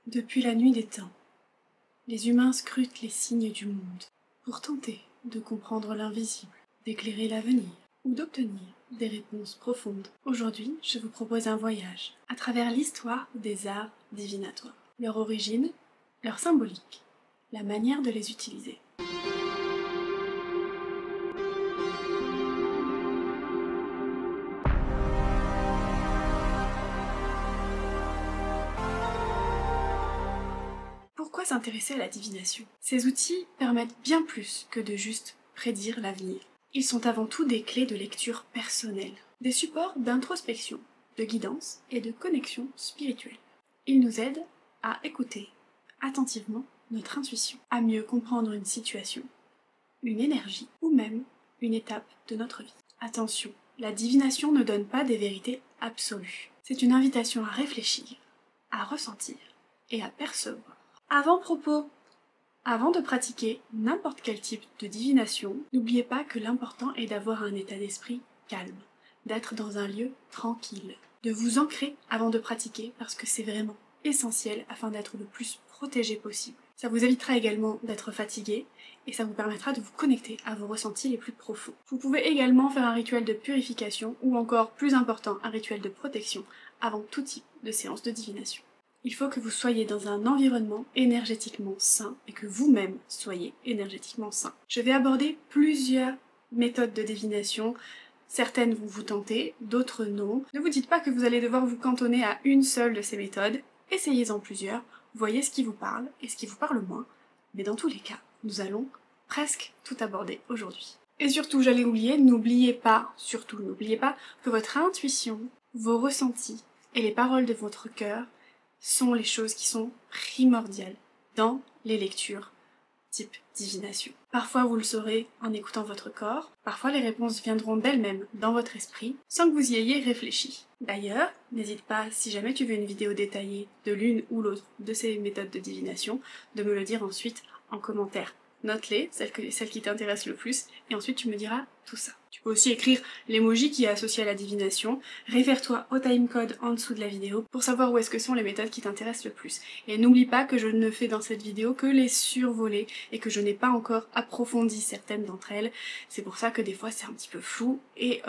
Depuis la nuit des temps, les humains scrutent les signes du monde pour tenter de comprendre l'invisible, d'éclairer l'avenir ou d'obtenir des réponses profondes. Aujourd'hui, je vous propose un voyage à travers l'histoire des arts divinatoires, leur origine, leur symbolique, la manière de les utiliser. Pourquoi s'intéresser à la divination? Ces outils permettent bien plus que de juste prédire l'avenir. Ils sont avant tout des clés de lecture personnelle, des supports d'introspection, de guidance et de connexion spirituelle. Ils nous aident à écouter attentivement notre intuition, à mieux comprendre une situation, une énergie ou même une étape de notre vie. Attention, la divination ne donne pas des vérités absolues. C'est une invitation à réfléchir, à ressentir et à percevoir. Avant-propos, avant de pratiquer n'importe quel type de divination, n'oubliez pas que l'important est d'avoir un état d'esprit calme, d'être dans un lieu tranquille, de vous ancrer avant de pratiquer parce que c'est vraiment essentiel afin d'être le plus protégé possible. Ça vous évitera également d'être fatigué et ça vous permettra de vous connecter à vos ressentis les plus profonds. Vous pouvez également faire un rituel de purification ou encore plus important, un rituel de protection avant tout type de séance de divination. Il faut que vous soyez dans un environnement énergétiquement sain et que vous-même soyez énergétiquement sain. Je vais aborder plusieurs méthodes de divination. Certaines vont vous tenter, d'autres non. Ne vous dites pas que vous allez devoir vous cantonner à une seule de ces méthodes. Essayez-en plusieurs, voyez ce qui vous parle et ce qui vous parle moins. Mais dans tous les cas, nous allons presque tout aborder aujourd'hui. Et surtout, j'allais oublier, n'oubliez pas que votre intuition, vos ressentis et les paroles de votre cœur sont les choses qui sont primordiales dans les lectures type divination. Parfois vous le saurez en écoutant votre corps, parfois les réponses viendront d'elles-mêmes dans votre esprit sans que vous y ayez réfléchi. D'ailleurs, n'hésite pas, si jamais tu veux une vidéo détaillée de l'une ou l'autre de ces méthodes de divination, de me le dire ensuite en commentaire. Note-les, celle qui t'intéresse le plus, et ensuite tu me diras tout ça. Tu peux aussi écrire l'emoji qui est associé à la divination, réfère-toi au timecode en dessous de la vidéo pour savoir où est-ce que sont les méthodes qui t'intéressent le plus. Et n'oublie pas que je ne fais dans cette vidéo que les survoler et que je n'ai pas encore approfondi certaines d'entre elles. C'est pour ça que des fois c'est un petit peu flou et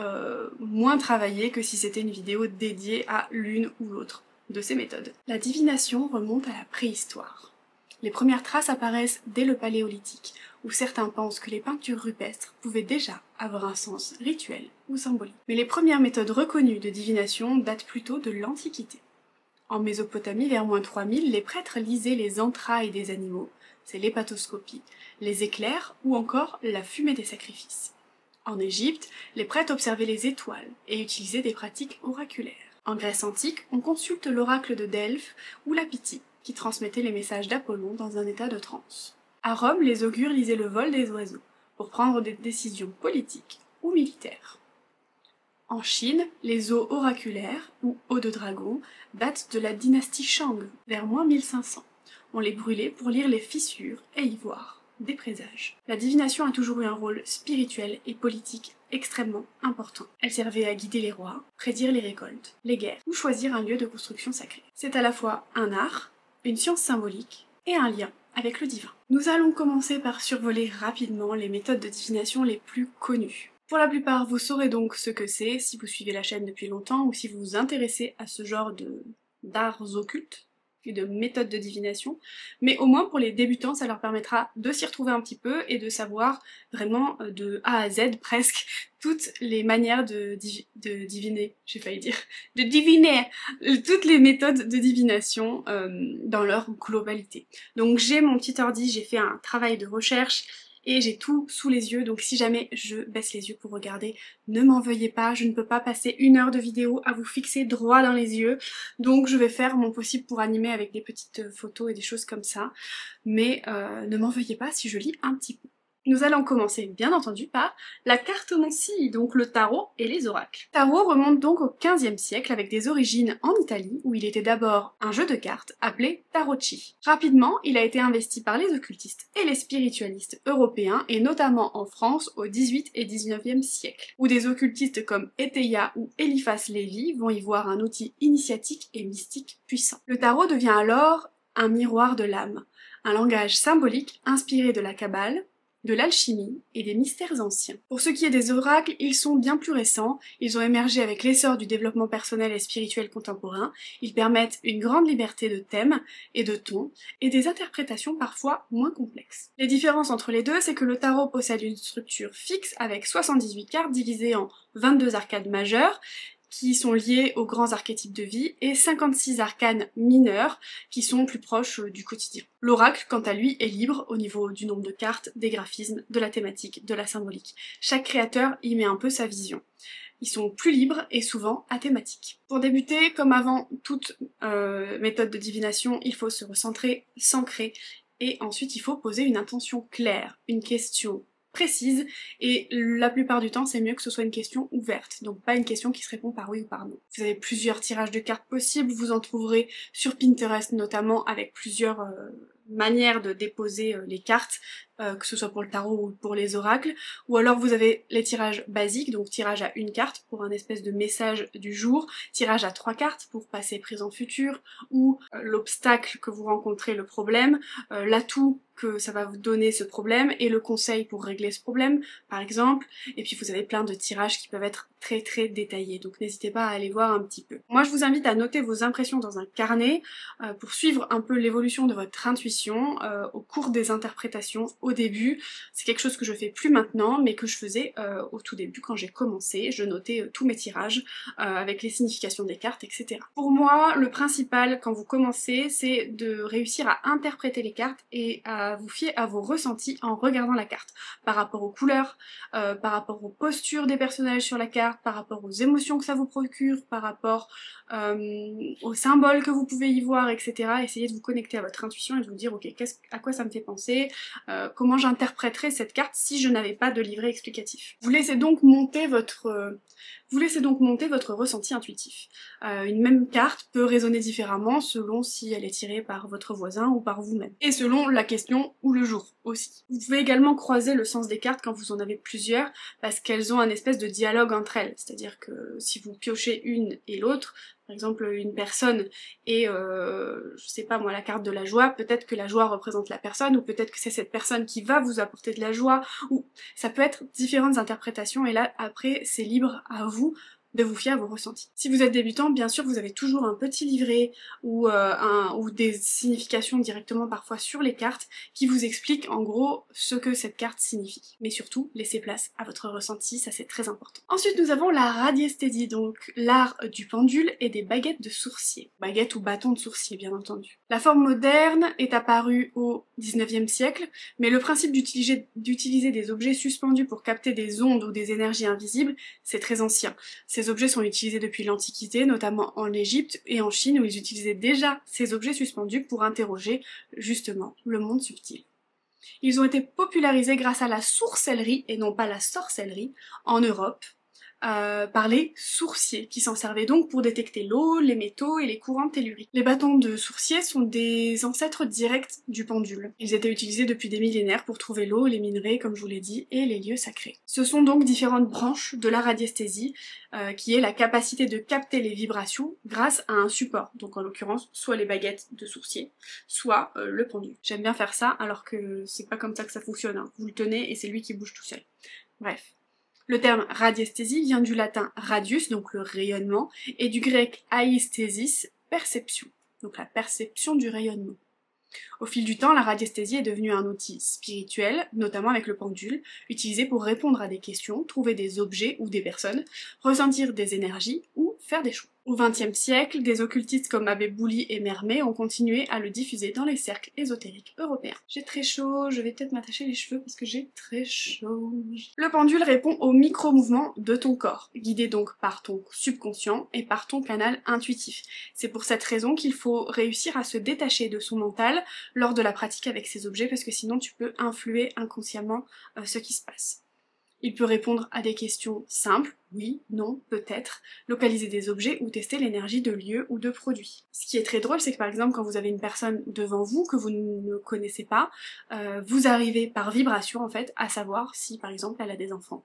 moins travaillé que si c'était une vidéo dédiée à l'une ou l'autre de ces méthodes. La divination remonte à la préhistoire. Les premières traces apparaissent dès le Paléolithique, où certains pensent que les peintures rupestres pouvaient déjà avoir un sens rituel ou symbolique. Mais les premières méthodes reconnues de divination datent plutôt de l'Antiquité. En Mésopotamie, vers -3000, les prêtres lisaient les entrailles des animaux, c'est l'hépatoscopie, les éclairs ou encore la fumée des sacrifices. En Égypte, les prêtres observaient les étoiles et utilisaient des pratiques oraculaires. En Grèce antique, on consulte l'oracle de Delphes ou la Pythie, qui transmettait les messages d'Apollon dans un état de transe. À Rome, les augures lisaient le vol des oiseaux, pour prendre des décisions politiques ou militaires. En Chine, les os oraculaires, ou os de dragon, datent de la dynastie Shang, vers -1500. On les brûlait pour lire les fissures et y voir des présages. La divination a toujours eu un rôle spirituel et politique extrêmement important. Elle servait à guider les rois, prédire les récoltes, les guerres, ou choisir un lieu de construction sacrée. C'est à la fois un art, une science symbolique et un lien avec le divin. Nous allons commencer par survoler rapidement les méthodes de divination les plus connues. Pour la plupart, vous saurez donc ce que c'est si vous suivez la chaîne depuis longtemps ou si vous vous intéressez à ce genre d'arts occultes et de méthodes de divination, mais au moins pour les débutants, ça leur permettra de s'y retrouver un petit peu et de savoir vraiment de A à Z presque toutes les manières de diviner, j'ai failli dire, de diviner toutes les méthodes de divination dans leur globalité. Donc j'ai mon petit ordi, j'ai fait un travail de recherche et j'ai tout sous les yeux, donc si jamais je baisse les yeux pour regarder, ne m'en veuillez pas, je ne peux pas passer 1 heure de vidéo à vous fixer droit dans les yeux, donc je vais faire mon possible pour animer avec des petites photos et des choses comme ça, mais ne m'en veuillez pas si je lis un petit peu. Nous allons commencer bien entendu par la cartomancie, donc le tarot et les oracles. Le tarot remonte donc au XVe siècle avec des origines en Italie où il était d'abord un jeu de cartes appelé tarocchi. Rapidement, il a été investi par les occultistes et les spiritualistes européens et notamment en France au XVIIIe et XIXe siècle, où des occultistes comme Étéia ou Eliphas Lévy vont y voir un outil initiatique et mystique puissant. Le tarot devient alors un miroir de l'âme, un langage symbolique inspiré de la Kabbale, de l'alchimie et des mystères anciens. Pour ce qui est des oracles, ils sont bien plus récents, ils ont émergé avec l'essor du développement personnel et spirituel contemporain, ils permettent une grande liberté de thèmes et de tons, et des interprétations parfois moins complexes. Les différences entre les deux, c'est que le tarot possède une structure fixe avec 78 cartes divisées en 22 arcades majeures, qui sont liés aux grands archétypes de vie, et 56 arcanes mineurs, qui sont plus proches du quotidien. L'oracle, quant à lui, est libre au niveau du nombre de cartes, des graphismes, de la thématique, de la symbolique. Chaque créateur y met un peu sa vision. Ils sont plus libres et souvent athématiques. Pour débuter, comme avant toute méthode de divination, il faut se recentrer, s'ancrer, et ensuite il faut poser une intention claire, une question précise, et la plupart du temps c'est mieux que ce soit une question ouverte, donc pas une question qui se répond par oui ou par non. Vous avez plusieurs tirages de cartes possibles, vous en trouverez sur Pinterest notamment, avec plusieurs manières de déposer les cartes, que ce soit pour le tarot ou pour les oracles, ou alors vous avez les tirages basiques, donc tirage à une carte pour un espèce de message du jour, tirage à 3 cartes pour passé, présent, futur, ou l'obstacle que vous rencontrez, le problème, l'atout que ça va vous donner ce problème, et le conseil pour régler ce problème, par exemple, et puis vous avez plein de tirages qui peuvent être très détaillés, donc n'hésitez pas à aller voir un petit peu. Moi je vous invite à noter vos impressions dans un carnet, pour suivre un peu l'évolution de votre intuition au cours des interprétations. Au début, c'est quelque chose que je fais plus maintenant, mais que je faisais au tout début quand j'ai commencé. Je notais tous mes tirages avec les significations des cartes, etc. Pour moi, le principal quand vous commencez, c'est de réussir à interpréter les cartes et à vous fier à vos ressentis en regardant la carte, par rapport aux couleurs, par rapport aux postures des personnages sur la carte, par rapport aux émotions que ça vous procure, par rapport aux symboles que vous pouvez y voir, etc. Essayez de vous connecter à votre intuition et de vous dire ok, à quoi ça me fait penser, comment j'interpréterais cette carte si je n'avais pas de livret explicatif. Vous laissez donc monter votre ressenti intuitif. Une même carte peut résonner différemment selon si elle est tirée par votre voisin ou par vous-même. Et selon la question ou le jour aussi. Vous pouvez également croiser le sens des cartes quand vous en avez plusieurs, parce qu'elles ont un espèce de dialogue entre elles. C'est-à-dire que si vous piochez une et l'autre, par exemple une personne et je sais pas moi, la carte de la joie, peut-être que la joie représente la personne, ou peut-être que c'est cette personne qui va vous apporter de la joie, ou ça peut être différentes interprétations, et là après c'est libre à vous de vous fier à vos ressentis. Si vous êtes débutant, bien sûr vous avez toujours un petit livret ou des significations directement parfois sur les cartes qui vous expliquent en gros ce que cette carte signifie. Mais surtout, laissez place à votre ressenti, ça c'est très important. Ensuite nous avons la radiesthésie, donc l'art du pendule et des baguettes de sourcier. Baguettes ou bâtons de sourcier bien entendu. La forme moderne est apparue au 19e siècle, mais le principe d'utiliser des objets suspendus pour capter des ondes ou des énergies invisibles, c'est très ancien. Ces objets sont utilisés depuis l'Antiquité, notamment en Égypte et en Chine, où ils utilisaient déjà ces objets suspendus pour interroger justement le monde subtil. Ils ont été popularisés grâce à la sourcellerie, et non pas la sorcellerie, en Europe, par les sourciers, qui s'en servaient donc pour détecter l'eau, les métaux et les courants telluriques. Les bâtons de sourcier sont des ancêtres directs du pendule. Ils étaient utilisés depuis des millénaires pour trouver l'eau, les minerais, comme je vous l'ai dit, et les lieux sacrés. Ce sont donc différentes branches de la radiesthésie, qui est la capacité de capter les vibrations grâce à un support, donc en l'occurrence soit les baguettes de sourcier, soit le pendule. J'aime bien faire ça, alors que c'est pas comme ça que ça fonctionne, hein. Vous le tenez et c'est lui qui bouge tout seul. Bref. Le terme radiesthésie vient du latin radius, donc le rayonnement, et du grec aïsthésis, perception, donc la perception du rayonnement. Au fil du temps, la radiesthésie est devenue un outil spirituel, notamment avec le pendule, utilisé pour répondre à des questions, trouver des objets ou des personnes, ressentir des énergies ou faire des choix. Au XXe siècle, des occultistes comme Abbé Bouli et Mermet ont continué à le diffuser dans les cercles ésotériques européens. J'ai très chaud, je vais peut-être m'attacher les cheveux parce que j'ai très chaud. Le pendule répond aux micro-mouvements de ton corps, guidé donc par ton subconscient et par ton canal intuitif. C'est pour cette raison qu'il faut réussir à se détacher de son mental lors de la pratique avec ces objets, parce que sinon tu peux influer inconsciemment ce qui se passe. Il peut répondre à des questions simples, oui, non, peut-être, localiser des objets ou tester l'énergie de lieux ou de produits. Ce qui est très drôle, c'est que par exemple quand vous avez une personne devant vous que vous ne connaissez pas, vous arrivez par vibration en fait à savoir si par exemple elle a des enfants.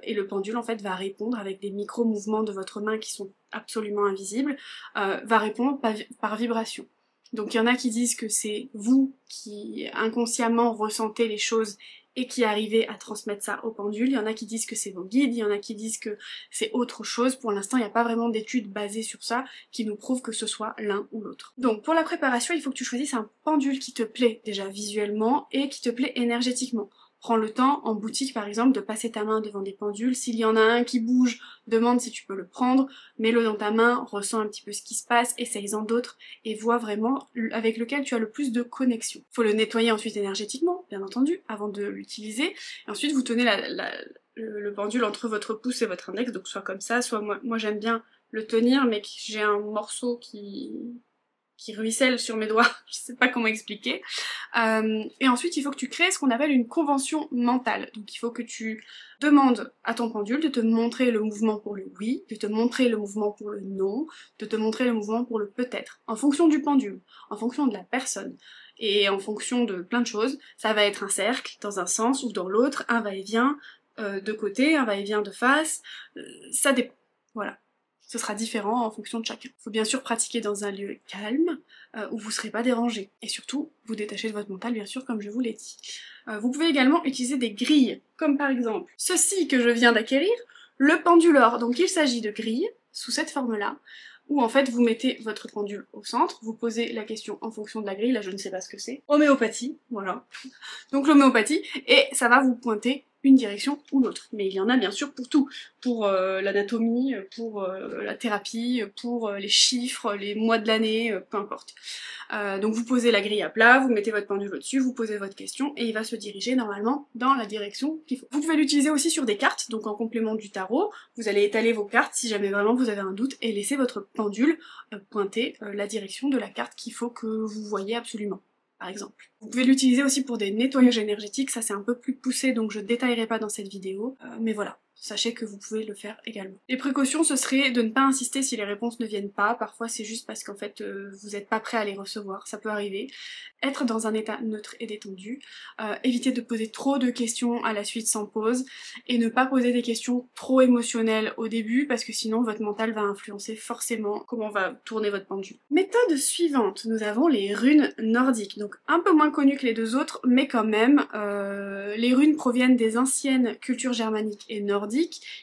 Et le pendule en fait va répondre avec des micro-mouvements de votre main qui sont absolument invisibles, va répondre par vibration. Donc il y en a qui disent que c'est vous qui inconsciemment ressentez les choses et qui arrivez à transmettre ça au pendule. Il y en a qui disent que c'est vos guides, il y en a qui disent que c'est autre chose. Pour l'instant, il n'y a pas vraiment d'études basées sur ça qui nous prouvent que ce soit l'un ou l'autre. Donc pour la préparation, il faut que tu choisisses un pendule qui te plaît déjà visuellement et qui te plaît énergétiquement. Prends le temps, en boutique par exemple, de passer ta main devant des pendules. S'il y en a un qui bouge, demande si tu peux le prendre, mets-le dans ta main, ressens un petit peu ce qui se passe, essaye-en d'autres et vois vraiment avec lequel tu as le plus de connexion. Faut le nettoyer ensuite énergétiquement, bien entendu, avant de l'utiliser. Et ensuite vous tenez le pendule entre votre pouce et votre index, donc soit comme ça, soit moi j'aime bien le tenir mais j'ai un morceau qui ruisselle sur mes doigts, je sais pas comment expliquer. Et ensuite, il faut que tu crées ce qu'on appelle une convention mentale. Donc il faut que tu demandes à ton pendule de te montrer le mouvement pour le oui, de te montrer le mouvement pour le non, de te montrer le mouvement pour le peut-être, en fonction du pendule, en fonction de la personne. Et en fonction de plein de choses, ça va être un cercle dans un sens ou dans l'autre, un va-et-vient de côté, un va-et-vient de face, ça dépend. Voilà. Ce sera différent en fonction de chacun. Il faut bien sûr pratiquer dans un lieu calme, où vous ne serez pas dérangé. Et surtout, vous détacher de votre mental, bien sûr, comme je vous l'ai dit. Vous pouvez également utiliser des grilles, comme par exemple ceci que je viens d'acquérir, le penduleur. Donc il s'agit de grilles, sous cette forme-là, où en fait vous mettez votre pendule au centre, vous posez la question en fonction de la grille, là je ne sais pas ce que c'est. Homéopathie, voilà. Donc l'homéopathie, et ça va vous pointer une direction ou l'autre. Mais il y en a bien sûr pour tout. Pour l'anatomie, pour la thérapie, pour les chiffres, les mois de l'année, peu importe. Donc vous posez la grille à plat, vous mettez votre pendule au-dessus, vous posez votre question, et il va se diriger normalement dans la direction qu'il faut. Vous pouvez l'utiliser aussi sur des cartes, donc en complément du tarot, vous allez étaler vos cartes si jamais vraiment vous avez un doute, et laisser votre pendule pointer la direction de la carte qu'il faut que vous voyez absolument. Par exemple. Vous pouvez l'utiliser aussi pour des nettoyages énergétiques, ça c'est un peu plus poussé donc je détaillerai pas dans cette vidéo, mais voilà. Sachez que vous pouvez le faire également. Les précautions, ce serait de ne pas insister si les réponses ne viennent pas. Parfois, c'est juste parce qu'en fait, vous n'êtes pas prêt à les recevoir. Ça peut arriver. Être dans un état neutre et détendu. Éviter de poser trop de questions à la suite sans pause. Et ne pas poser des questions trop émotionnelles au début, parce que sinon, votre mental va influencer forcément comment va tourner votre pendule. Méthode suivante, nous avons les runes nordiques. Donc, un peu moins connues que les deux autres, mais quand même, les runes proviennent des anciennes cultures germaniques et nordiques.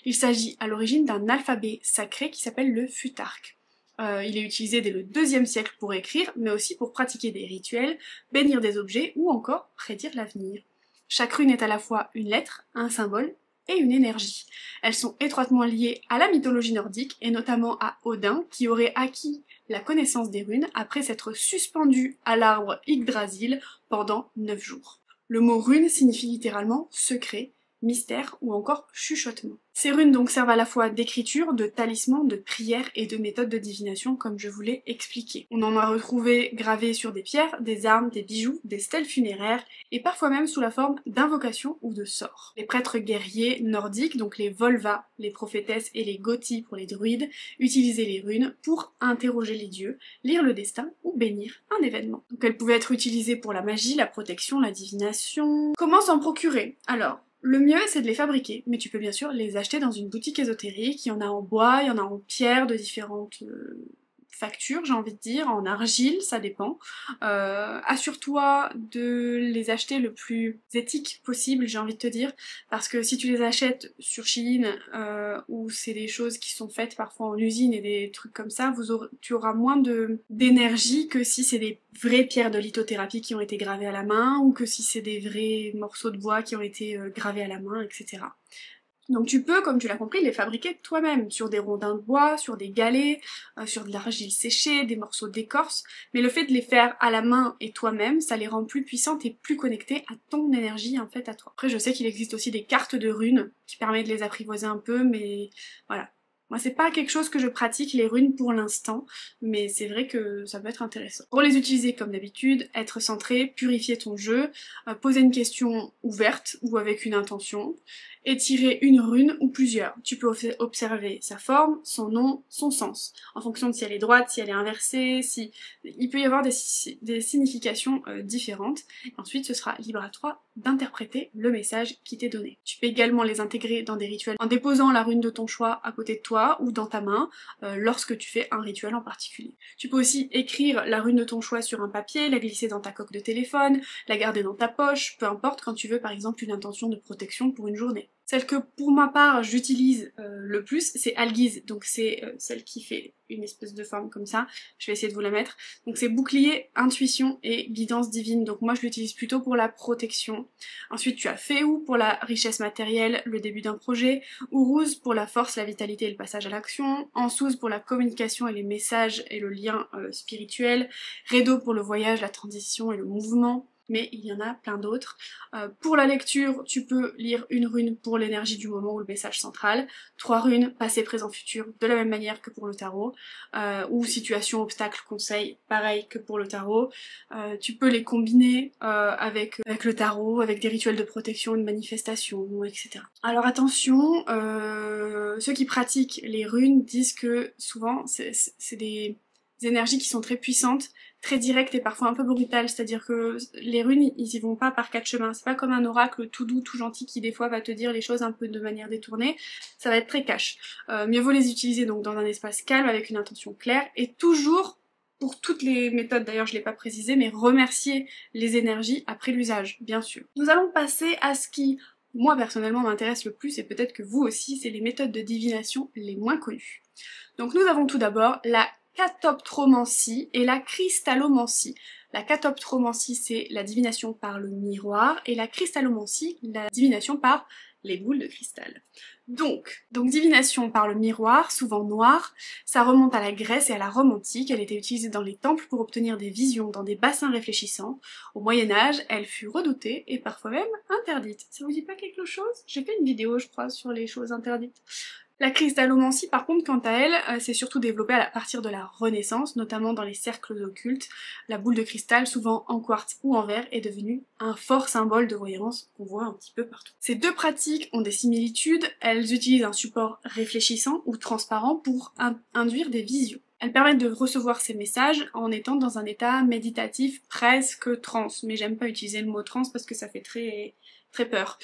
Il s'agit à l'origine d'un alphabet sacré qui s'appelle le futark. Il est utilisé dès le 2e siècle pour écrire, mais aussi pour pratiquer des rituels, bénir des objets ou encore prédire l'avenir. Chaque rune est à la fois une lettre, un symbole et une énergie. Elles sont étroitement liées à la mythologie nordique et notamment à Odin qui aurait acquis la connaissance des runes après s'être suspendu à l'arbre Yggdrasil pendant 9 jours. Le mot rune signifie littéralement secret, mystère ou encore chuchotement. Ces runes donc servent à la fois d'écriture, de talisman, de prière et de méthode de divination comme je vous l'ai expliqué. On en a retrouvé gravées sur des pierres, des armes, des bijoux, des stèles funéraires et parfois même sous la forme d'invocations ou de sorts. Les prêtres guerriers nordiques, donc les Volva, les prophétesses et les Gothi pour les druides, utilisaient les runes pour interroger les dieux, lire le destin ou bénir un événement. Donc elles pouvaient être utilisées pour la magie, la protection, la divination. Comment s'en procurer? Alors, le mieux, c'est de les fabriquer, mais tu peux bien sûr les acheter dans une boutique ésotérique. Il y en a en bois, il y en a en pierre de différentes factures, j'ai envie de dire, en argile, ça dépend. Assure-toi de les acheter le plus éthique possible, j'ai envie de te dire, parce que si tu les achètes sur Shein, où c'est des choses qui sont faites parfois en usine et des trucs comme ça, tu auras moins d'énergie que si c'est des vraies pierres de lithothérapie qui ont été gravées à la main, ou que si c'est des vrais morceaux de bois qui ont été gravés à la main, etc. Donc tu peux, comme tu l'as compris, les fabriquer toi-même, sur des rondins de bois, sur des galets, sur de l'argile séchée, des morceaux d'écorce, mais le fait de les faire à la main et toi-même, ça les rend plus puissantes et plus connectées à ton énergie en fait à toi. Après je sais qu'il existe aussi des cartes de runes qui permettent de les apprivoiser un peu, mais voilà. Moi c'est pas quelque chose que je pratique les runes pour l'instant, mais c'est vrai que ça peut être intéressant. Pour les utiliser comme d'habitude, être centré, purifier ton jeu, poser une question ouverte ou avec une intention, étirer une rune ou plusieurs. Tu peux observer sa forme, son nom, son sens, en fonction de si elle est droite, si elle est inversée, si... Il peut y avoir des significations différentes. Ensuite, ce sera libre à toi d'interpréter le message qui t'est donné. Tu peux également les intégrer dans des rituels en déposant la rune de ton choix à côté de toi ou dans ta main lorsque tu fais un rituel en particulier. Tu peux aussi écrire la rune de ton choix sur un papier, la glisser dans ta coque de téléphone, la garder dans ta poche, peu importe, quand tu veux par exemple une intention de protection pour une journée. Celle que pour ma part j'utilise le plus, c'est Algiz, donc c'est celle qui fait une espèce de forme comme ça, je vais essayer de vous la mettre. Donc c'est bouclier, intuition et guidance divine, donc moi je l'utilise plutôt pour la protection. Ensuite tu as Féou pour la richesse matérielle, le début d'un projet, Ourouz pour la force, la vitalité et le passage à l'action, Ansouz pour la communication et les messages et le lien spirituel, Redo pour le voyage, la transition et le mouvement, mais il y en a plein d'autres. Pour la lecture, tu peux lire une rune pour l'énergie du moment ou le message central, 3 runes, passé, présent, futur, de la même manière que pour le tarot, ou situation, obstacle, conseil, pareil que pour le tarot. Tu peux les combiner avec le tarot, avec des rituels de protection, de manifestation, etc. Alors attention, ceux qui pratiquent les runes disent que souvent c'est des énergies qui sont très puissantes, très directes et parfois un peu brutales, c'est-à-dire que les runes, ils y vont pas par 4 chemins, c'est pas comme un oracle tout doux, tout gentil qui des fois va te dire les choses un peu de manière détournée, ça va être très cash. Mieux vaut les utiliser donc dans un espace calme avec une intention claire et toujours, pour toutes les méthodes d'ailleurs je l'ai pas précisé, mais remercier les énergies après l'usage, bien sûr. Nous allons passer à ce qui, moi personnellement, m'intéresse le plus et peut-être que vous aussi, c'est les méthodes de divination les moins connues. Donc nous avons tout d'abord la catoptromancie et la cristallomancie. La catoptromancie, c'est la divination par le miroir, et la cristallomancie, la divination par les boules de cristal. Donc divination par le miroir, souvent noir, ça remonte à la Grèce et à la Rome antique, elle était utilisée dans les temples pour obtenir des visions dans des bassins réfléchissants. Au Moyen-Âge, elle fut redoutée et parfois même interdite. Ça vous dit pas quelque chose? J'ai fait une vidéo, je crois, sur les choses interdites. La cristallomancie, par contre, quant à elle, s'est surtout développée à partir de la Renaissance, notamment dans les cercles occultes. La boule de cristal, souvent en quartz ou en verre, est devenue un fort symbole de voyance qu'on voit un petit peu partout. Ces deux pratiques ont des similitudes, elles utilisent un support réfléchissant ou transparent pour induire des visions. Elles permettent de recevoir ces messages en étant dans un état méditatif presque trans, mais j'aime pas utiliser le mot trans parce que ça fait très peur.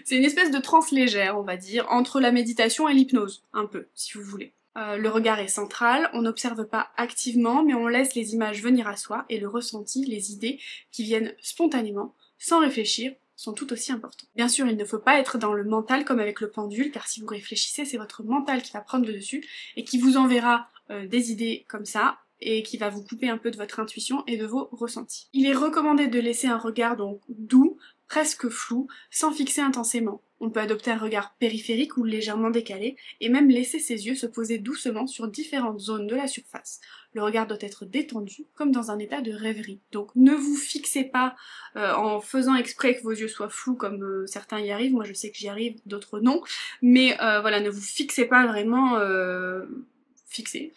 C'est une espèce de transe légère, on va dire, entre la méditation et l'hypnose, un peu, si vous voulez. Le regard est central, on n'observe pas activement, mais on laisse les images venir à soi, et le ressenti, les idées qui viennent spontanément, sans réfléchir, sont tout aussi importants. Bien sûr, il ne faut pas être dans le mental comme avec le pendule, car si vous réfléchissez, c'est votre mental qui va prendre le dessus, et qui vous enverra des idées comme ça, et qui va vous couper un peu de votre intuition et de vos ressentis. Il est recommandé de laisser un regard donc doux, presque flou, sans fixer intensément. On peut adopter un regard périphérique ou légèrement décalé, et même laisser ses yeux se poser doucement sur différentes zones de la surface. Le regard doit être détendu, comme dans un état de rêverie. Donc ne vous fixez pas en faisant exprès que vos yeux soient flous, comme certains y arrivent, moi je sais que j'y arrive, d'autres non, mais voilà, ne vous fixez pas vraiment... fixé,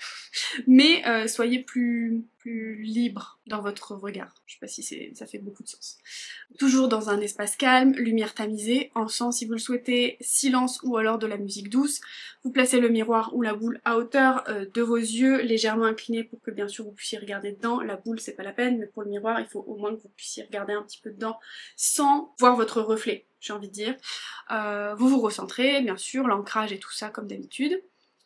mais soyez plus libre dans votre regard. Je sais pas si ça fait beaucoup de sens. Toujours dans un espace calme, lumière tamisée, encens si vous le souhaitez, silence ou alors de la musique douce. Vous placez le miroir ou la boule à hauteur de vos yeux, légèrement inclinés pour que bien sûr vous puissiez regarder dedans. La boule c'est pas la peine, mais pour le miroir il faut au moins que vous puissiez regarder un petit peu dedans sans voir votre reflet, j'ai envie de dire. Vous vous recentrez, bien sûr, l'ancrage et tout ça comme d'habitude.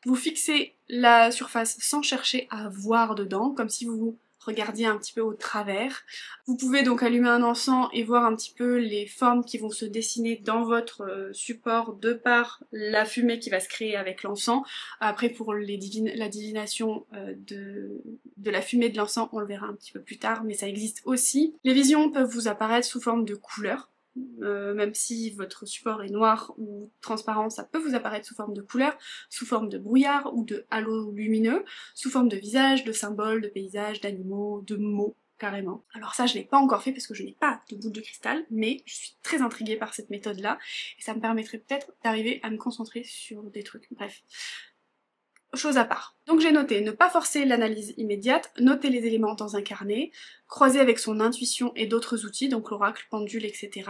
Vous fixez la surface sans chercher à voir dedans, comme si vous regardiez un petit peu au travers. Vous pouvez donc allumer un encens et voir un petit peu les formes qui vont se dessiner dans votre support de par la fumée qui va se créer avec l'encens. Après pour la divination de la fumée de l'encens, on le verra un petit peu plus tard, mais ça existe aussi. Les visions peuvent vous apparaître sous forme de couleurs. Même si votre support est noir ou transparent, ça peut vous apparaître sous forme de couleur, sous forme de brouillard ou de halo lumineux, sous forme de visage, de symboles, de paysages, d'animaux, de mots, carrément. Alors ça je l'ai pas encore fait parce que je n'ai pas de boule de cristal, mais je suis très intriguée par cette méthode là, et ça me permettrait peut-être d'arriver à me concentrer sur des trucs, bref. chose à part. Donc j'ai noté ne pas forcer l'analyse immédiate, noter les éléments dans un carnet, croiser avec son intuition et d'autres outils, donc l'oracle, pendule, etc.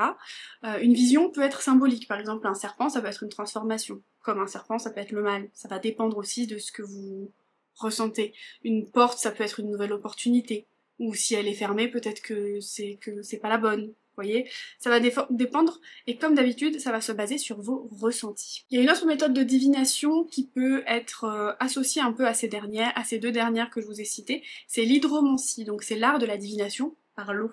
Une vision peut être symbolique, par exemple un serpent ça peut être une transformation, comme un serpent ça peut être le mal, ça va dépendre aussi de ce que vous ressentez. Une porte ça peut être une nouvelle opportunité, ou si elle est fermée peut-être que c'est pas la bonne. Vous voyez, ça va dépendre, et comme d'habitude, ça va se baser sur vos ressentis. Il y a une autre méthode de divination qui peut être associée un peu à ces dernières, à ces deux dernières que je vous ai citées, c'est l'hydromancie, donc c'est l'art de la divination par l'eau.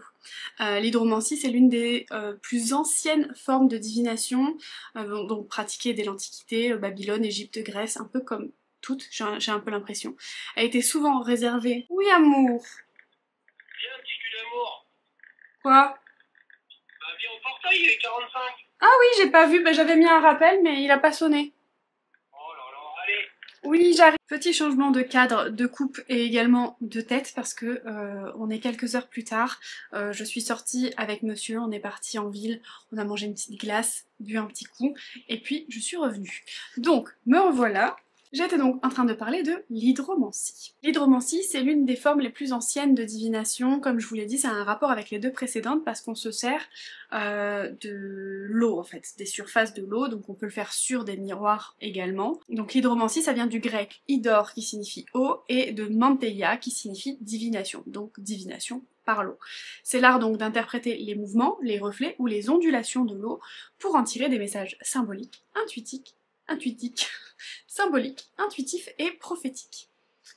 L'hydromancie, c'est l'une des plus anciennes formes de divination, donc pratiquée dès l'Antiquité, Babylone, Égypte, Grèce, un peu comme toutes, j'ai un peu l'impression. Elle était souvent réservée... Oui, amour. Viens, petit cul d'amour. Quoi? Viens au portail, il est 45. Ah oui, j'ai pas vu, j'avais mis un rappel, mais il a pas sonné. Oh là là, allez. Oui, j'arrive. Petit changement de cadre, de coupe et également de tête parce que on est quelques heures plus tard. Je suis sortie avec monsieur, on est parti en ville, on a mangé une petite glace, bu un petit coup, et puis je suis revenue. Donc, me revoilà. J'étais donc en train de parler de l'hydromancie. L'hydromancie, c'est l'une des formes les plus anciennes de divination. Comme je vous l'ai dit, ça a un rapport avec les deux précédentes parce qu'on se sert de l'eau en fait, des surfaces de l'eau, donc on peut le faire sur des miroirs également. Donc l'hydromancie, ça vient du grec hydor qui signifie eau et de manteia qui signifie divination, donc divination par l'eau. C'est l'art donc d'interpréter les mouvements, les reflets ou les ondulations de l'eau pour en tirer des messages symboliques, symboliques, intuitifs et prophétiques.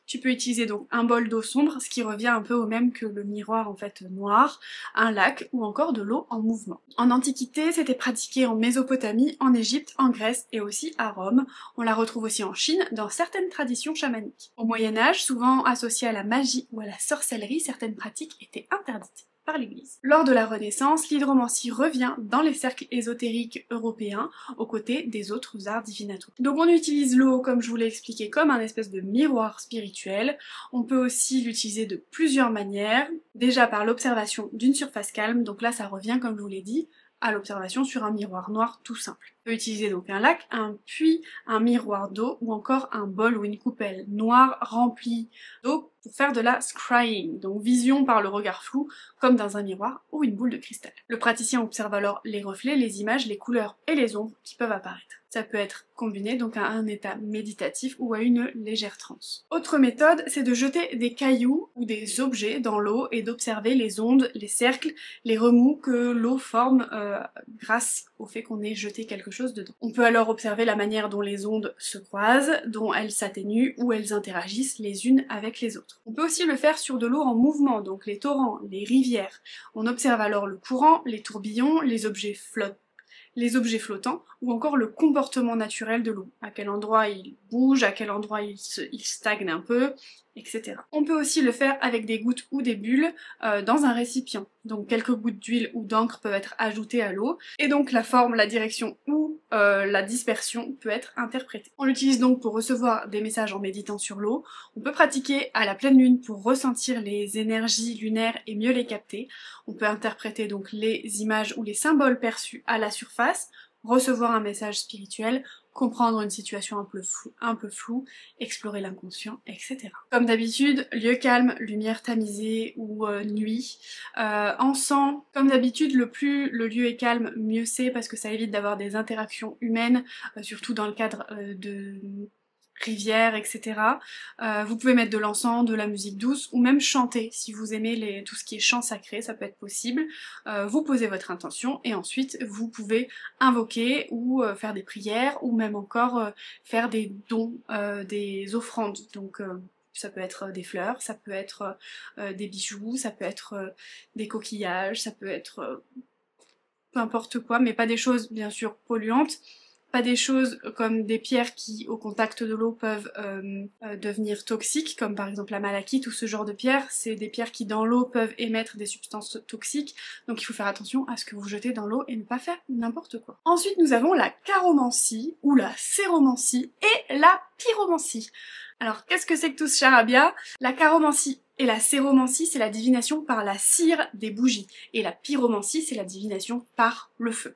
Tu peux utiliser donc un bol d'eau sombre, ce qui revient un peu au même que le miroir en fait noir, un lac ou encore de l'eau en mouvement. En Antiquité, c'était pratiqué en Mésopotamie, en Égypte, en Grèce et aussi à Rome. On la retrouve aussi en Chine dans certaines traditions chamaniques. Au Moyen-Âge, souvent associée à la magie ou à la sorcellerie, certaines pratiques étaient interdites par l'Église. Lors de la Renaissance, l'hydromancie revient dans les cercles ésotériques européens aux côtés des autres arts divinatoires. Donc on utilise l'eau, comme je vous l'ai expliqué, comme un espèce de miroir spirituel. On peut aussi l'utiliser de plusieurs manières, déjà par l'observation d'une surface calme, donc là ça revient comme je vous l'ai dit, à l'observation sur un miroir noir tout simple. On peut utiliser donc un lac, un puits, un miroir d'eau ou encore un bol ou une coupelle noire remplie d'eau pour faire de la scrying, donc vision par le regard flou, comme dans un miroir ou une boule de cristal. Le praticien observe alors les reflets, les images, les couleurs et les ombres qui peuvent apparaître. Ça peut être combiné donc à un état méditatif ou à une légère transe. Autre méthode, c'est de jeter des cailloux ou des objets dans l'eau et d'observer les ondes, les cercles, les remous que l'eau forme grâce au fait qu'on ait jeté quelque chose dedans. On peut alors observer la manière dont les ondes se croisent, dont elles s'atténuent ou elles interagissent les unes avec les autres. On peut aussi le faire sur de l'eau en mouvement, donc les torrents, les rivières. On observe alors le courant, les tourbillons, les objets flottants, ou encore le comportement naturel de l'eau. À quel endroit il bouge, à quel endroit il stagne un peu, etc. On peut aussi le faire avec des gouttes ou des bulles dans un récipient. Donc quelques gouttes d'huile ou d'encre peuvent être ajoutées à l'eau, et donc la forme, la direction ou la dispersion peut être interprétée. On l'utilise donc pour recevoir des messages en méditant sur l'eau. On peut pratiquer à la pleine lune pour ressentir les énergies lunaires et mieux les capter. On peut interpréter donc les images ou les symboles perçus à la surface, recevoir un message spirituel, comprendre une situation un peu floue, explorer l'inconscient, etc. Comme d'habitude, lieu calme, lumière tamisée ou nuit. Encens, comme d'habitude, plus le lieu est calme, mieux c'est parce que ça évite d'avoir des interactions humaines, surtout dans le cadre de rivières, etc. Vous pouvez mettre de l'encens, de la musique douce, ou même chanter, si vous aimez tout ce qui est chant sacré, ça peut être possible. Vous posez votre intention, et ensuite vous pouvez invoquer, ou faire des prières, ou même encore faire des dons, des offrandes, donc ça peut être des fleurs, ça peut être des bijoux, ça peut être des coquillages, ça peut être peu importe quoi, mais pas des choses bien sûr polluantes, pas des choses comme des pierres qui, au contact de l'eau, peuvent devenir toxiques, comme par exemple la malachite ou ce genre de pierres. C'est des pierres qui, dans l'eau, peuvent émettre des substances toxiques, donc il faut faire attention à ce que vous jetez dans l'eau et ne pas faire n'importe quoi. Ensuite, nous avons la charomancie, ou la séromancie, et la pyromancie. Alors, qu'est-ce que c'est que tout ce charabia? La charomancie et la séromancie, c'est la divination par la cire des bougies. Et la pyromancie, c'est la divination par le feu.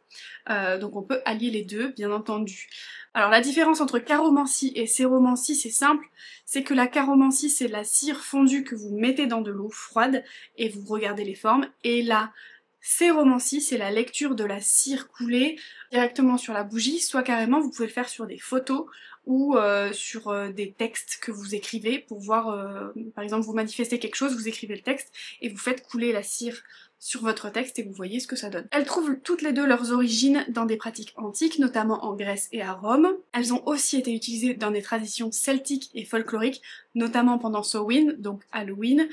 Donc on peut allier les deux, bien entendu. Alors la différence entre charomancie et séromancie, c'est simple, c'est que la charomancie, c'est la cire fondue que vous mettez dans de l'eau froide et vous regardez les formes, et la séromancie, c'est la lecture de la cire coulée directement sur la bougie, soit carrément vous pouvez le faire sur des photos ou sur des textes que vous écrivez pour voir, par exemple vous manifestez quelque chose, vous écrivez le texte et vous faites couler la cire sur votre texte et vous voyez ce que ça donne. Elles trouvent toutes les deux leurs origines dans des pratiques antiques, notamment en Grèce et à Rome. Elles ont aussi été utilisées dans des traditions celtiques et folkloriques, notamment pendant Samhain, donc Halloween,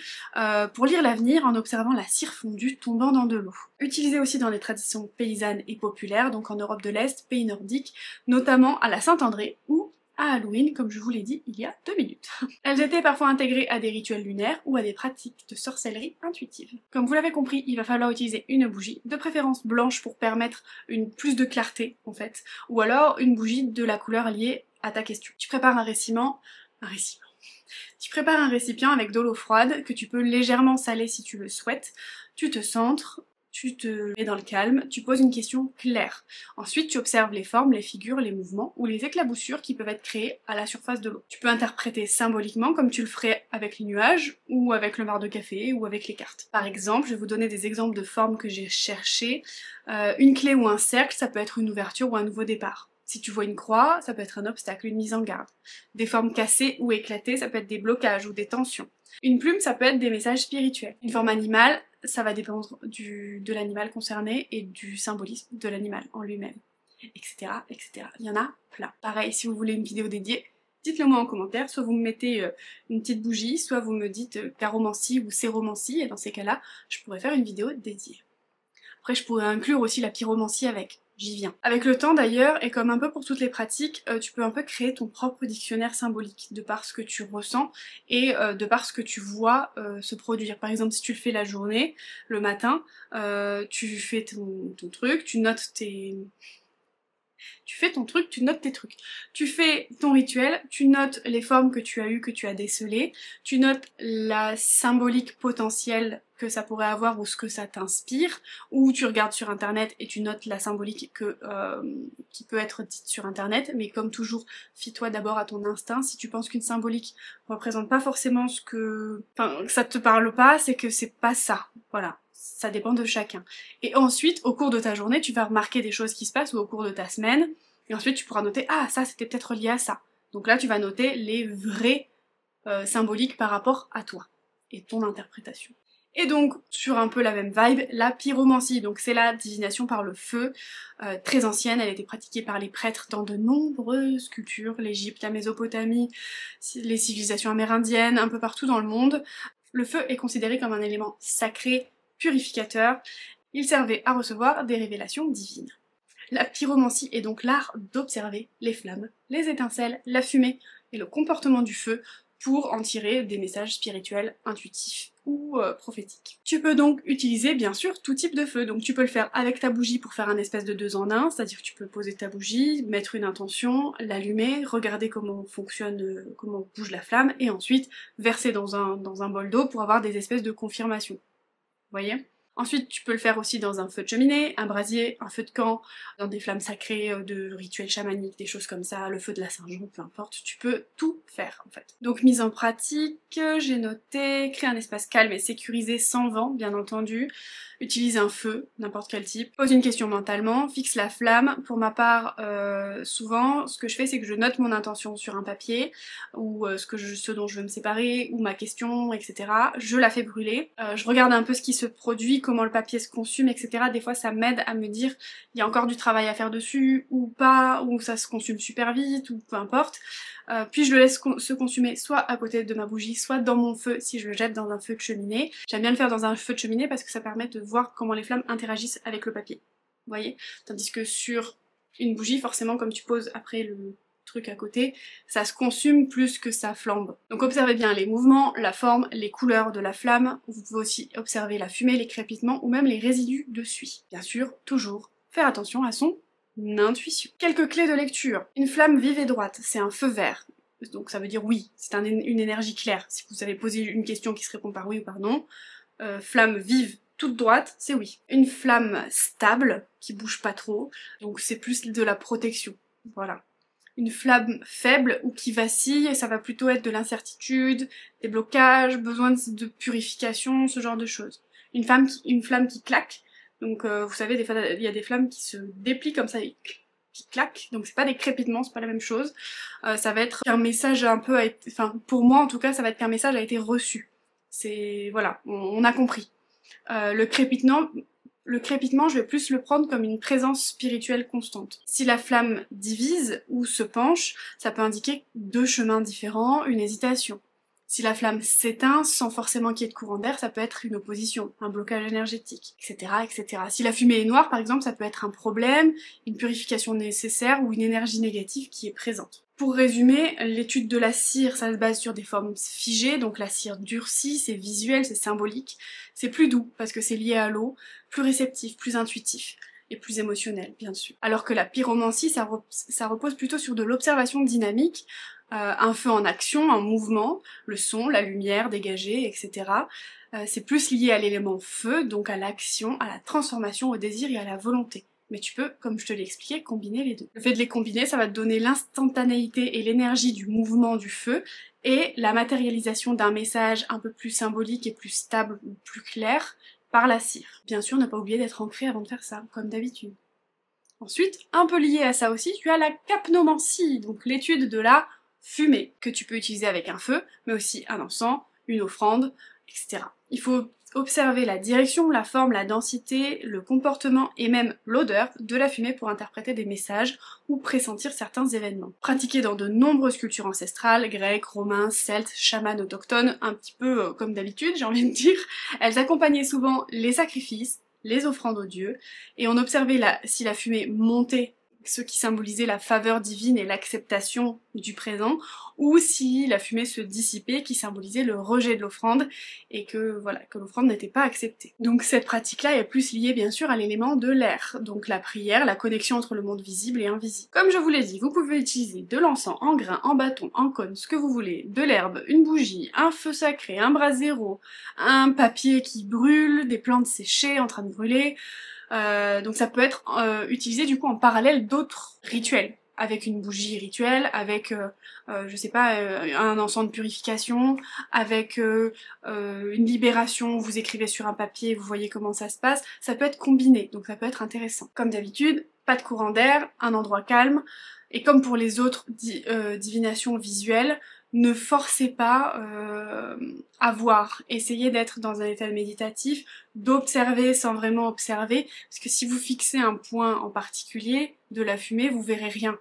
pour lire l'avenir en observant la cire fondue tombant dans de l'eau. Utilisées aussi dans des traditions paysannes et populaires, donc en Europe de l'Est, pays nordiques, notamment à la Saint-André ou à Halloween, comme je vous l'ai dit il y a 2 minutes. Elles étaient parfois intégrées à des rituels lunaires ou à des pratiques de sorcellerie intuitive. Comme vous l'avez compris, il va falloir utiliser une bougie, de préférence blanche pour permettre plus de clarté en fait, ou alors une bougie de la couleur liée à ta question. Tu prépares un récipient avec de l'eau froide que tu peux légèrement saler si tu le souhaites, tu te centres, tu te mets dans le calme, tu poses une question claire. Ensuite, tu observes les formes, les figures, les mouvements ou les éclaboussures qui peuvent être créées à la surface de l'eau. Tu peux interpréter symboliquement comme tu le ferais avec les nuages ou avec le marc de café ou avec les cartes. Par exemple, je vais vous donner des exemples de formes que j'ai cherchées. Une clé ou un cercle, ça peut être une ouverture ou un nouveau départ. Si tu vois une croix, ça peut être un obstacle, une mise en garde. Des formes cassées ou éclatées, ça peut être des blocages ou des tensions. Une plume, ça peut être des messages spirituels. Une forme animale, ça va dépendre de l'animal concerné et du symbolisme de l'animal en lui-même, etc., etc. Il y en a plein. Pareil, si vous voulez une vidéo dédiée, dites-le moi en commentaire, soit vous me mettez une petite bougie, soit vous me dites charomancie ou séromancie, et dans ces cas-là, je pourrais faire une vidéo dédiée. Après, je pourrais inclure aussi la pyromancie avec. J'y viens. Avec le temps d'ailleurs, et comme un peu pour toutes les pratiques, tu peux un peu créer ton propre dictionnaire symbolique, de par ce que tu ressens et de par ce que tu vois se produire. Par exemple, si tu le fais la journée, le matin, tu fais ton truc, tu notes tes... Tu fais ton truc, tu notes tes trucs. Tu fais ton rituel, tu notes les formes que tu as eues, que tu as décelées, tu notes la symbolique potentielle que ça pourrait avoir ou ce que ça t'inspire, ou tu regardes sur internet et tu notes la symbolique qui peut être dite sur internet, mais comme toujours, fie-toi d'abord à ton instinct. Si tu penses qu'une symbolique représente pas forcément ce que... Enfin, que ça te parle pas, c'est que c'est pas ça, voilà. Ça dépend de chacun. Et ensuite, au cours de ta journée, tu vas remarquer des choses qui se passent, ou au cours de ta semaine, et ensuite tu pourras noter « Ah, ça c'était peut-être lié à ça ». Donc là, tu vas noter les vrais symboliques par rapport à toi, et ton interprétation. Et donc, sur un peu la même vibe, la pyromancie, donc c'est la divination par le feu, très ancienne, elle a été pratiquée par les prêtres dans de nombreuses cultures, l'Égypte, la Mésopotamie, les civilisations amérindiennes, un peu partout dans le monde. Le feu est considéré comme un élément sacré, purificateur, il servait à recevoir des révélations divines. La pyromancie est donc l'art d'observer les flammes, les étincelles, la fumée et le comportement du feu pour en tirer des messages spirituels, intuitifs ou prophétiques. Tu peux donc utiliser bien sûr tout type de feu, donc tu peux le faire avec ta bougie pour faire un espèce de 2 en 1, c'est-à-dire que tu peux poser ta bougie, mettre une intention, l'allumer, regarder comment fonctionne, comment bouge la flamme, et ensuite verser dans un bol d'eau pour avoir des espèces de confirmations. Voyez? Ensuite, tu peux le faire aussi dans un feu de cheminée, un brasier, un feu de camp, dans des flammes sacrées de rituels chamaniques, des choses comme ça, le feu de la Saint-Jean, peu importe, tu peux tout faire en fait. Donc mise en pratique, j'ai noté, créer un espace calme et sécurisé sans vent, bien entendu, utilise un feu, n'importe quel type, pose une question mentalement, fixe la flamme. Pour ma part, souvent, ce que je fais, c'est que je note mon intention sur un papier, ou ce dont je veux me séparer, ou ma question, etc. Je la fais brûler, je regarde un peu ce qui se produit, comment le papier se consume, etc. Des fois ça m'aide à me dire il y a encore du travail à faire dessus, ou pas, ou ça se consume super vite, ou peu importe. Puis je le laisse se consumer soit à côté de ma bougie, soit dans mon feu si je le jette dans un feu de cheminée. J'aime bien le faire dans un feu de cheminée parce que ça permet de voir comment les flammes interagissent avec le papier. Vous voyez? Tandis que sur une bougie, forcément comme tu poses après le truc à côté, ça se consume plus que ça flambe. Donc observez bien les mouvements, la forme, les couleurs de la flamme. Vous pouvez aussi observer la fumée, les crépitements ou même les résidus de suie. Bien sûr, toujours faire attention à son intuition. Quelques clés de lecture. Une flamme vive et droite, c'est un feu vert. donc ça veut dire oui, c'est une énergie claire. Si vous avez posé une question qui se répond par oui ou par non, flamme vive, toute droite, c'est oui. Une flamme stable, qui bouge pas trop, donc c'est plus de la protection, voilà. Une flamme faible ou qui vacille, ça va plutôt être de l'incertitude, des blocages, besoin de purification, ce genre de choses. Une flamme qui claque, donc vous savez, des fois il y a des flammes qui se déplient comme ça, qui claquent, donc c'est pas des crépitements, c'est pas la même chose. Ça va être qu'un message un peu, enfin pour moi en tout cas, ça va être qu'un message a été reçu. C'est, voilà, on a compris. Le crépitement, je vais plus le prendre comme une présence spirituelle constante. Si la flamme divise ou se penche, ça peut indiquer deux chemins différents, une hésitation. Si la flamme s'éteint sans forcément qu'il y ait de courant d'air, ça peut être une opposition, un blocage énergétique, etc., etc. Si la fumée est noire, par exemple, ça peut être un problème, une purification nécessaire ou une énergie négative qui est présente. Pour résumer, l'étude de la cire, ça se base sur des formes figées, donc la cire durcie, c'est visuel, c'est symbolique. C'est plus doux, parce que c'est lié à l'eau, plus réceptif, plus intuitif, et plus émotionnel, bien sûr. Alors que la pyromancie, ça repose plutôt sur de l'observation dynamique, un feu en action, en mouvement, le son, la lumière dégagée, etc. C'est plus lié à l'élément feu, donc à l'action, à la transformation, au désir et à la volonté. Mais tu peux, comme je te l'ai expliqué, combiner les deux. Le fait de les combiner, ça va te donner l'instantanéité et l'énergie du mouvement du feu, et la matérialisation d'un message un peu plus symbolique et plus stable ou plus clair par la cire. Bien sûr, ne pas oublier d'être ancré avant de faire ça, comme d'habitude. Ensuite, un peu lié à ça aussi, tu as la capnomancie, donc l'étude de la fumée, que tu peux utiliser avec un feu, mais aussi un encens, une offrande, etc. Il faut observer la direction, la forme, la densité, le comportement et même l'odeur de la fumée pour interpréter des messages ou pressentir certains événements. Pratiquées dans de nombreuses cultures ancestrales, grecques, romains, celtes, chamans autochtones, un petit peu comme d'habitude j'ai envie de dire, elles accompagnaient souvent les sacrifices, les offrandes aux dieux, et on observait si la fumée montait, ce qui symbolisait la faveur divine et l'acceptation du présent, ou si la fumée se dissipait, qui symbolisait le rejet de l'offrande, et que voilà, que l'offrande n'était pas acceptée. Donc cette pratique-là est plus liée bien sûr à l'élément de l'air, donc la prière, la connexion entre le monde visible et invisible. Comme je vous l'ai dit, vous pouvez utiliser de l'encens en grain, en bâton, en cône, ce que vous voulez, de l'herbe, une bougie, un feu sacré, un brasero, un papier qui brûle, des plantes séchées en train de brûler. Donc ça peut être utilisé du coup en parallèle d'autres rituels, avec une bougie rituelle, avec je sais pas, un encens de purification, avec une libération, vous écrivez sur un papier, vous voyez comment ça se passe, ça peut être combiné, donc ça peut être intéressant. Comme d'habitude, pas de courant d'air, un endroit calme, et comme pour les autres divinations visuelles, ne forcez pas à voir, essayez d'être dans un état méditatif, d'observer sans vraiment observer, parce que si vous fixez un point en particulier de la fumée, vous verrez rien.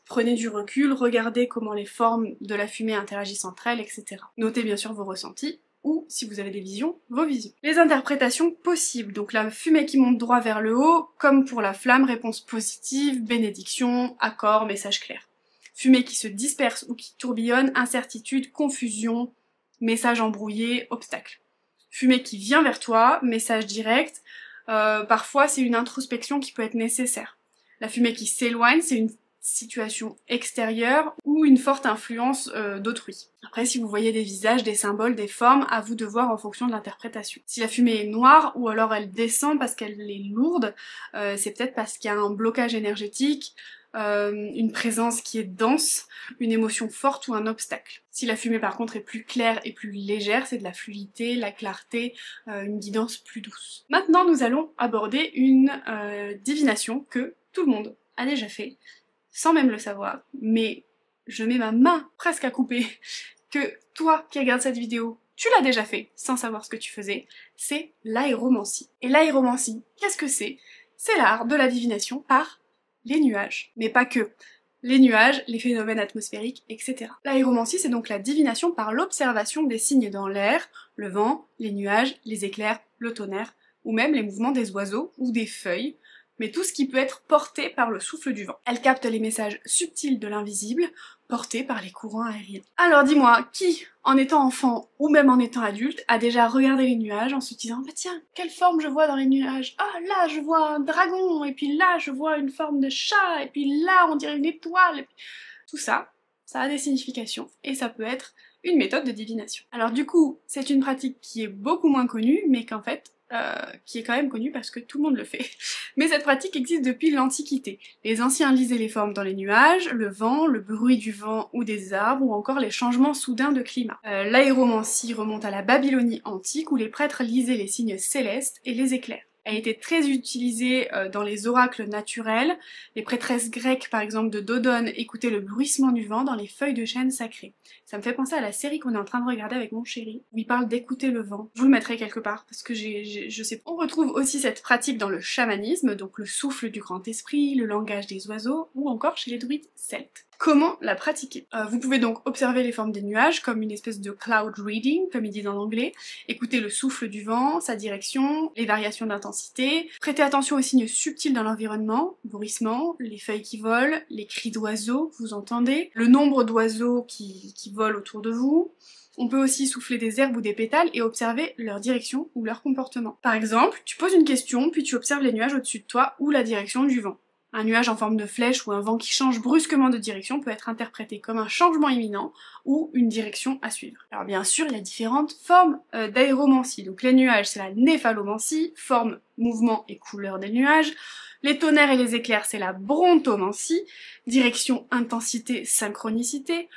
Prenez du recul, regardez comment les formes de la fumée interagissent entre elles, etc. Notez bien sûr vos ressentis, ou, si vous avez des visions, vos visions. Les interprétations possibles, donc la fumée qui monte droit vers le haut, comme pour la flamme, réponse positive, bénédiction, accord, message clair. Fumée qui se disperse ou qui tourbillonne, incertitude, confusion, message embrouillé, obstacle. Fumée qui vient vers toi, message direct, parfois c'est une introspection qui peut être nécessaire. La fumée qui s'éloigne, c'est une situation extérieure ou une forte influence d'autrui. Après, si vous voyez des visages, des symboles, des formes, à vous de voir en fonction de l'interprétation. Si la fumée est noire ou alors elle descend parce qu'elle est lourde, c'est peut-être parce qu'il y a un blocage énergétique, une présence qui est dense, une émotion forte ou un obstacle. Si la fumée par contre est plus claire et plus légère, c'est de la fluidité, la clarté, une guidance plus douce. Maintenant nous allons aborder une divination que tout le monde a déjà fait, sans même le savoir, mais je mets ma main presque à couper que toi qui regardes cette vidéo, tu l'as déjà fait sans savoir ce que tu faisais, c'est l'aéromancie. Et l'aéromancie, qu'est-ce que c'est? C'est l'art de la divination par les nuages, mais pas que. Les nuages, les phénomènes atmosphériques, etc. L'aéromancie, c'est donc la divination par l'observation des signes dans l'air, le vent, les nuages, les éclairs, le tonnerre, ou même les mouvements des oiseaux ou des feuilles, mais tout ce qui peut être porté par le souffle du vent. Elle capte les messages subtils de l'invisible, portés par les courants aériens. Alors dis-moi, qui, en étant enfant ou même en étant adulte, a déjà regardé les nuages en se disant « Bah tiens, quelle forme je vois dans les nuages? Ah là, je vois un dragon, et puis là, je vois une forme de chat, et puis là, on dirait une étoile. » Tout ça, ça a des significations, et ça peut être une méthode de divination. Alors du coup, c'est une pratique qui est beaucoup moins connue, mais qu'en fait, qui est quand même connue parce que tout le monde le fait. Mais cette pratique existe depuis l'Antiquité. Les anciens lisaient les formes dans les nuages, le vent, le bruit du vent ou des arbres, ou encore les changements soudains de climat. L'aéromancie remonte à la Babylonie antique, où les prêtres lisaient les signes célestes et les éclairs. Elle était très utilisée dans les oracles naturels. Les prêtresses grecques, par exemple de Dodone, écoutaient le bruissement du vent dans les feuilles de chêne sacrées. Ça me fait penser à la série qu'on est en train de regarder avec mon chéri, où il parle d'écouter le vent. Je vous le mettrai quelque part, parce que je sais pas. On retrouve aussi cette pratique dans le chamanisme, donc le souffle du grand esprit, le langage des oiseaux, ou encore chez les druides celtes. Comment la pratiquer? Vous pouvez donc observer les formes des nuages, comme une espèce de cloud reading, comme ils disent en anglais, écouter le souffle du vent, sa direction, les variations d'intensité, prêter attention aux signes subtils dans l'environnement, bruissement, les feuilles qui volent, les cris d'oiseaux, vous entendez, le nombre d'oiseaux qui volent autour de vous. On peut aussi souffler des herbes ou des pétales et observer leur direction ou leur comportement. Par exemple, tu poses une question, puis tu observes les nuages au-dessus de toi ou la direction du vent. Un nuage en forme de flèche ou un vent qui change brusquement de direction peut être interprété comme un changement imminent ou une direction à suivre. Alors bien sûr, il y a différentes formes d'aéromancie. Donc les nuages, c'est la néphalomancie, forme, mouvement et couleur des nuages. Les tonnerres et les éclairs, c'est la brontomancie, direction, intensité, synchronicité.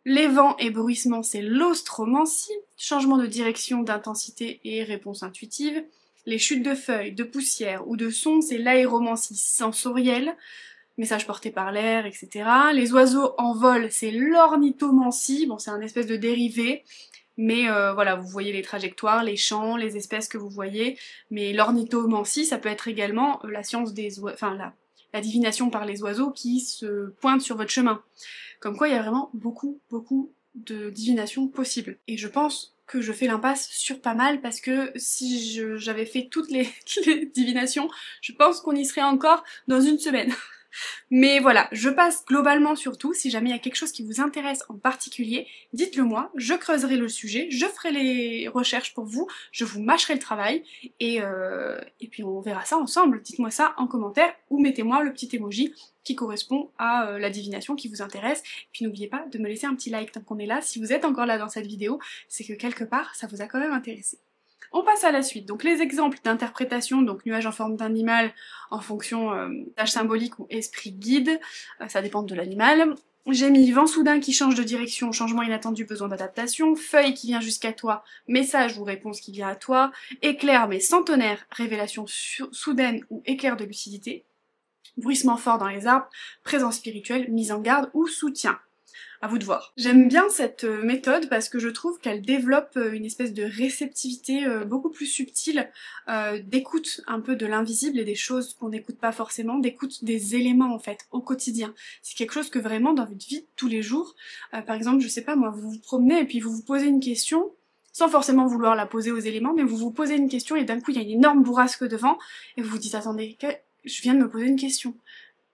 Les vents et bruissements, c'est l'ostromancie, changement de direction, d'intensité et réponse intuitive. Les chutes de feuilles, de poussière ou de sons, c'est l'aéromancie sensorielle, message porté par l'air, etc. Les oiseaux en vol, c'est l'ornithomancie, bon c'est un espèce de dérivé, mais voilà, vous voyez les trajectoires, les champs, les espèces que vous voyez, mais l'ornithomancie, ça peut être également la science des oiseaux, enfin la divination par les oiseaux qui se pointent sur votre chemin. Comme quoi il y a vraiment beaucoup de divinations possibles. Et je pense que je fais l'impasse sur pas mal parce que si j'avais fait toutes les divinations, je pense qu'on y serait encore dans une semaine. Mais voilà, je passe globalement sur tout. Si jamais il y a quelque chose qui vous intéresse en particulier, dites-le moi, je creuserai le sujet, je ferai les recherches pour vous, je vous mâcherai le travail, et puis on verra ça ensemble. Dites-moi ça en commentaire, ou mettez-moi le petit emoji qui correspond à la divination qui vous intéresse. Et puis n'oubliez pas de me laisser un petit like tant qu'on est là. Si vous êtes encore là dans cette vidéo, c'est que quelque part, ça vous a quand même intéressé. On passe à la suite. Donc les exemples d'interprétation, donc nuage en forme d'animal en fonction d'âge symbolique ou esprit guide, ça dépend de l'animal. J'ai mis vent soudain qui change de direction, changement inattendu, besoin d'adaptation, feuille qui vient jusqu'à toi, message ou réponse qui vient à toi, éclair mais sans tonnerre, révélation soudaine ou éclair de lucidité, bruissement fort dans les arbres, présence spirituelle, mise en garde ou soutien. À vous de voir. J'aime bien cette méthode parce que je trouve qu'elle développe une espèce de réceptivité beaucoup plus subtile, d'écoute un peu de l'invisible et des choses qu'on n'écoute pas forcément, d'écoute des éléments en fait, au quotidien. C'est quelque chose que vraiment dans votre vie de tous les jours, par exemple, je sais pas moi, vous vous promenez et puis vous vous posez une question, sans forcément vouloir la poser aux éléments, mais vous vous posez une question et d'un coup il y a une énorme bourrasque devant, et vous vous dites attendez, je viens de me poser une question.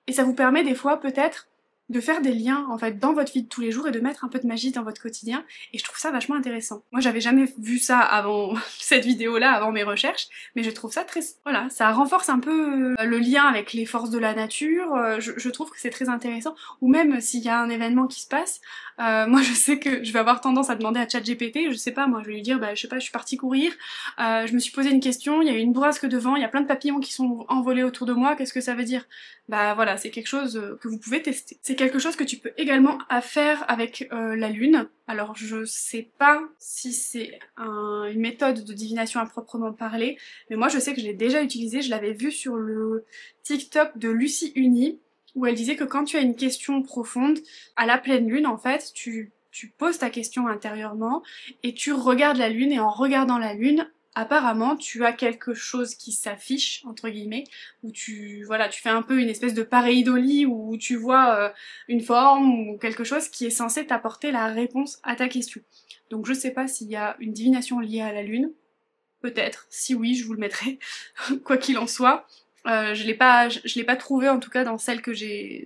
Et ça vous permet des fois peut-être de faire des liens en fait dans votre vie de tous les jours et de mettre un peu de magie dans votre quotidien, et je trouve ça vachement intéressant. Moi j'avais jamais vu ça avant cette vidéo là, avant mes recherches, mais je trouve ça très... voilà, ça renforce un peu le lien avec les forces de la nature, je trouve que c'est très intéressant, ou même s'il y a un événement qui se passe, moi je sais que je vais avoir tendance à demander à ChatGPT, je sais pas moi, je vais lui dire bah je sais pas, je suis partie courir, je me suis posé une question, il y a eu une bourrasque de vent, il y a plein de papillons qui sont envolés autour de moi, qu'est-ce que ça veut dire? Bah voilà, c'est quelque chose que vous pouvez tester. C'est quelque chose que tu peux également faire avec la lune. Alors je sais pas si c'est une méthode de divination à proprement parler, mais moi je sais que je l'ai déjà utilisé, je l'avais vu sur le TikTok de Lucie Uni, où elle disait que quand tu as une question profonde, à la pleine lune en fait, tu poses ta question intérieurement et tu regardes la lune, et en regardant la lune, apparemment tu as quelque chose qui s'affiche entre guillemets, où tu fais un peu une espèce de pareidolie, où tu vois une forme ou quelque chose qui est censé t'apporter la réponse à ta question. Donc je sais pas s'il y a une divination liée à la lune, peut-être, si oui je vous le mettrai, quoi qu'il en soit. Je l'ai pas trouvé en tout cas dans celle que j'ai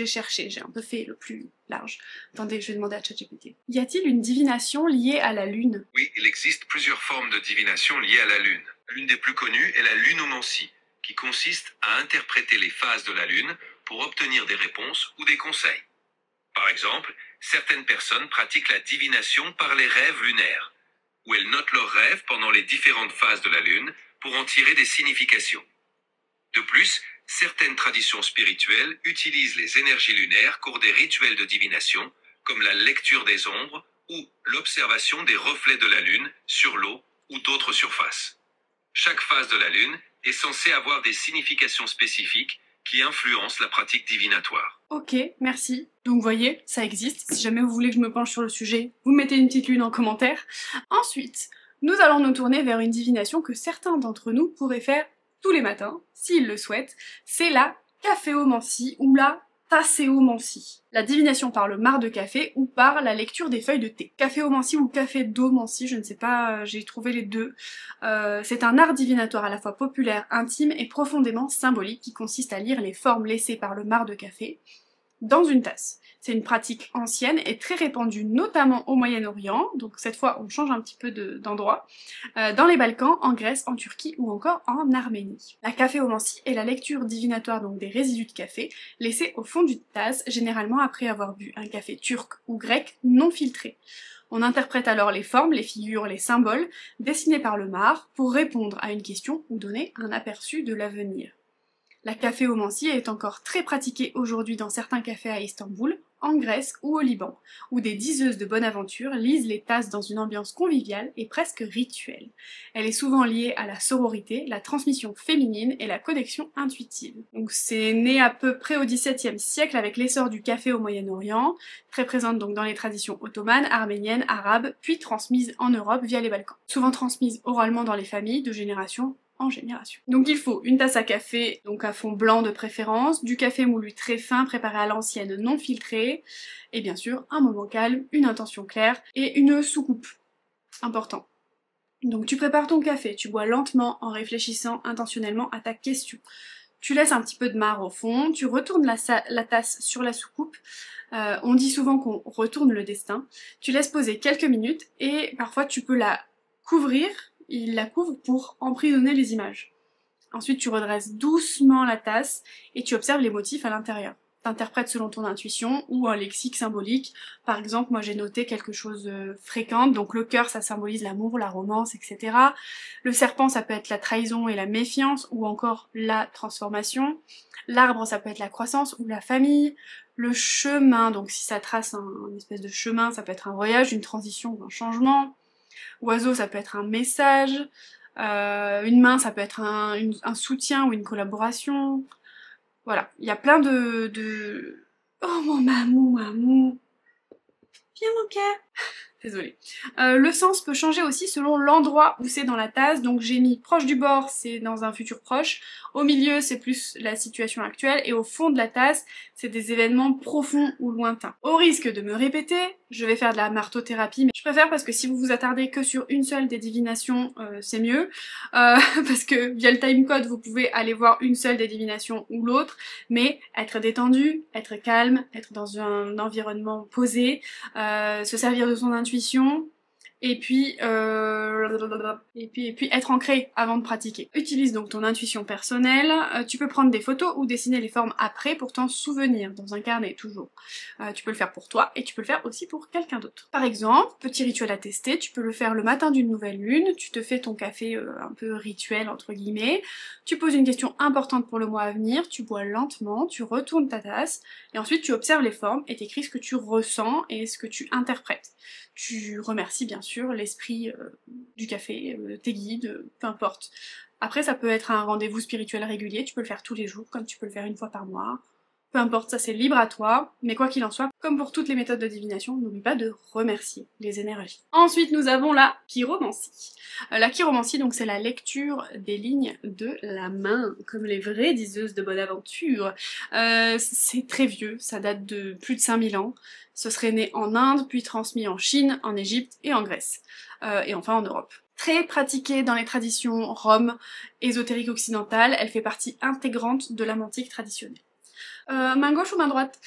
cherchée, j'ai un peu fait le plus large. Attendez, je vais demander à ChatGPT. Y a-t-il une divination liée à la lune? Oui, il existe plusieurs formes de divination liées à la lune. L'une des plus connues est la lunomancie, qui consiste à interpréter les phases de la lune pour obtenir des réponses ou des conseils. Par exemple, Certaines personnes pratiquent la divination par les rêves lunaires, où elles notent leurs rêves pendant les différentes phases de la lune pour en tirer des significations. De plus, certaines traditions spirituelles utilisent les énergies lunaires pour des rituels de divination, comme la lecture des ombres ou l'observation des reflets de la lune sur l'eau ou d'autres surfaces. Chaque phase de la lune est censée avoir des significations spécifiques qui influencent la pratique divinatoire. Ok, merci. Donc vous voyez, ça existe. Si jamais vous voulez que je me penche sur le sujet, vous mettez une petite lune en commentaire. Ensuite, nous allons nous tourner vers une divination que certains d'entre nous pourraient faire tous les matins, s'ils le souhaitent. C'est la caféomancie ou la tasséomancie. La divination par le marc de café ou par la lecture des feuilles de thé. Caféomancie ou café-domancie, je ne sais pas, j'ai trouvé les deux. C'est un art divinatoire à la fois populaire, intime et profondément symbolique qui consiste à lire les formes laissées par le marc de café dans une tasse. C'est une pratique ancienne et très répandue, notamment au Moyen-Orient, donc cette fois on change un petit peu d'endroit, dans les Balkans, en Grèce, en Turquie ou encore en Arménie. La caféomancie est la lecture divinatoire donc des résidus de café laissés au fond d'une tasse, généralement après avoir bu un café turc ou grec non filtré. On interprète alors les formes, les figures, les symboles dessinés par le marc pour répondre à une question ou donner un aperçu de l'avenir. La caféomancie est encore très pratiquée aujourd'hui dans certains cafés à Istanbul, en Grèce ou au Liban, où des diseuses de bonne aventure lisent les tasses dans une ambiance conviviale et presque rituelle. Elle est souvent liée à la sororité, la transmission féminine et la connexion intuitive. Donc c'est né à peu près au XVIIe siècle avec l'essor du café au Moyen-Orient, très présente donc dans les traditions ottomanes, arméniennes, arabes, puis transmise en Europe via les Balkans. Souvent transmise oralement dans les familles de génération en génération. Donc il faut une tasse à café, donc à fond blanc de préférence, du café moulu très fin préparé à l'ancienne non filtré, et bien sûr un moment calme, une intention claire et une soucoupe. Important. Donc tu prépares ton café, tu bois lentement en réfléchissant intentionnellement à ta question. Tu laisses un petit peu de marc au fond, tu retournes la tasse sur la soucoupe. On dit souvent qu'on retourne le destin. Tu laisses poser quelques minutes et parfois tu peux la couvrir. Il la couvre pour emprisonner les images. Ensuite, tu redresses doucement la tasse et tu observes les motifs à l'intérieur. T'interprètes selon ton intuition ou un lexique symbolique. Par exemple, moi j'ai noté quelque chose de fréquent, donc le cœur ça symbolise l'amour, la romance, etc. Le serpent ça peut être la trahison et la méfiance ou encore la transformation. L'arbre ça peut être la croissance ou la famille. Le chemin, donc si ça trace un espèce de chemin, ça peut être un voyage, une transition ou un changement. Oiseau, ça peut être un message. Une main, ça peut être un soutien ou une collaboration. Voilà, il y a plein de... Oh mon mamou. Viens mon cœur. Désolée. Le sens peut changer aussi selon l'endroit où c'est dans la tasse, donc j'ai mis proche du bord, c'est dans un futur proche, au milieu c'est plus la situation actuelle, et au fond de la tasse, c'est des événements profonds ou lointains. Au risque de me répéter, je vais faire de la martothérapie, mais je préfère parce que si vous vous attardez que sur une seule des divinations, c'est mieux, parce que via le timecode vous pouvez aller voir une seule des divinations ou l'autre, mais être détendu, être calme, être dans un environnement posé, se servir de son intuition, et puis être ancré avant de pratiquer. Utilise donc ton intuition personnelle, tu peux prendre des photos ou dessiner les formes après pour t'en souvenir, dans un carnet toujours. Tu peux le faire pour toi et tu peux le faire aussi pour quelqu'un d'autre. Par exemple, petit rituel à tester, tu peux le faire le matin d'une nouvelle lune, tu te fais ton café un peu rituel entre guillemets, tu poses une question importante pour le mois à venir, tu bois lentement, tu retournes ta tasse, et ensuite tu observes les formes et t'écris ce que tu ressens et ce que tu interprètes. Tu remercies bien sûr l'esprit du café, tes guides, peu importe. Après ça peut être un rendez-vous spirituel régulier, tu peux le faire tous les jours, comme tu peux le faire une fois par mois. Peu importe, ça c'est libre à toi, mais quoi qu'il en soit, comme pour toutes les méthodes de divination, n'oublie pas de remercier les énergies. Ensuite, nous avons la chiromancie. La chiromancie, donc c'est la lecture des lignes de la main, comme les vraies diseuses de bonne aventure. C'est très vieux, ça date de plus de 5000 ans. Ce serait né en Inde, puis transmis en Chine, en Égypte et en Grèce. Et enfin en Europe. Très pratiquée dans les traditions roms, ésotériques occidentales, elle fait partie intégrante de la mantique traditionnelle. Main gauche ou main droite?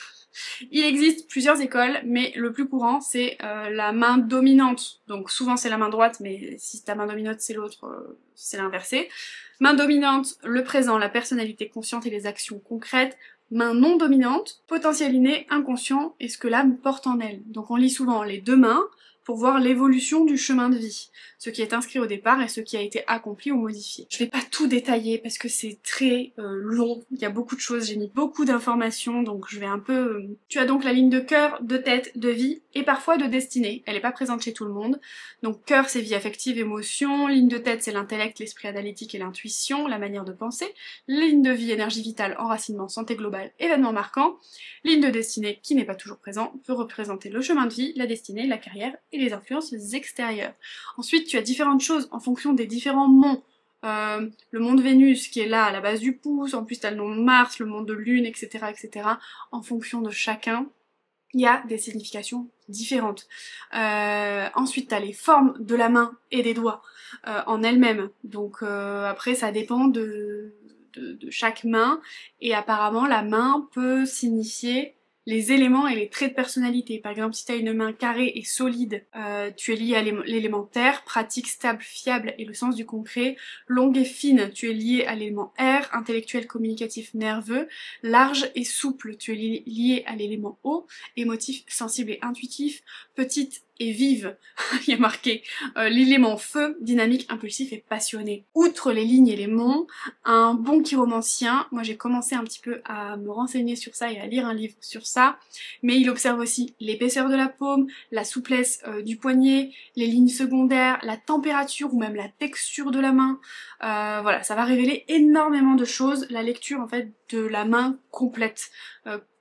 Il existe plusieurs écoles, mais le plus courant c'est la main dominante. Donc souvent c'est la main droite, mais si ta main dominante c'est l'autre, c'est l'inversé. Main dominante, le présent, la personnalité consciente et les actions concrètes. Main non dominante, potentiel inné, inconscient et ce que l'âme porte en elle. Donc on lit souvent les deux mains pour voir l'évolution du chemin de vie, ce qui est inscrit au départ et ce qui a été accompli ou modifié. Je vais pas tout détailler parce que c'est très long, il y a beaucoup de choses, j'ai mis beaucoup d'informations, donc je vais un peu... Tu as donc la ligne de cœur, de tête, de vie et parfois de destinée, elle est pas présente chez tout le monde. Donc cœur c'est vie affective, émotion, ligne de tête c'est l'intellect, l'esprit analytique et l'intuition, la manière de penser, ligne de vie, énergie vitale, enracinement, santé globale, événement marquant, ligne de destinée qui n'est pas toujours présent, peut représenter le chemin de vie, la destinée, la carrière et les influences extérieures. Ensuite, tu as différentes choses en fonction des différents monts. Le mont de Vénus qui est là à la base du pouce, en plus tu as le nom de Mars, le mont de Lune, etc., etc. En fonction de chacun, il y a des significations différentes. Ensuite, tu as les formes de la main et des doigts en elles-mêmes. Donc après, ça dépend de chaque main. Et apparemment, la main peut signifier les éléments et les traits de personnalité. Par exemple, si tu as une main carrée et solide, tu es lié à l'élément terre, pratique, stable, fiable et le sens du concret. Longue et fine, tu es lié à l'élément air, intellectuel, communicatif, nerveux. Large et souple, tu es lié à l'élément eau, émotif, sensible et intuitif. Petite et vive, il y a marqué l'élément feu, dynamique, impulsif et passionné. Outre les lignes et les monts, un bon chiromancien, moi j'ai commencé un petit peu à me renseigner sur ça et à lire un livre sur ça, mais il observe aussi l'épaisseur de la paume, la souplesse du poignet, les lignes secondaires, la température ou même la texture de la main. Voilà, ça va révéler énormément de choses, la lecture en fait de la main complète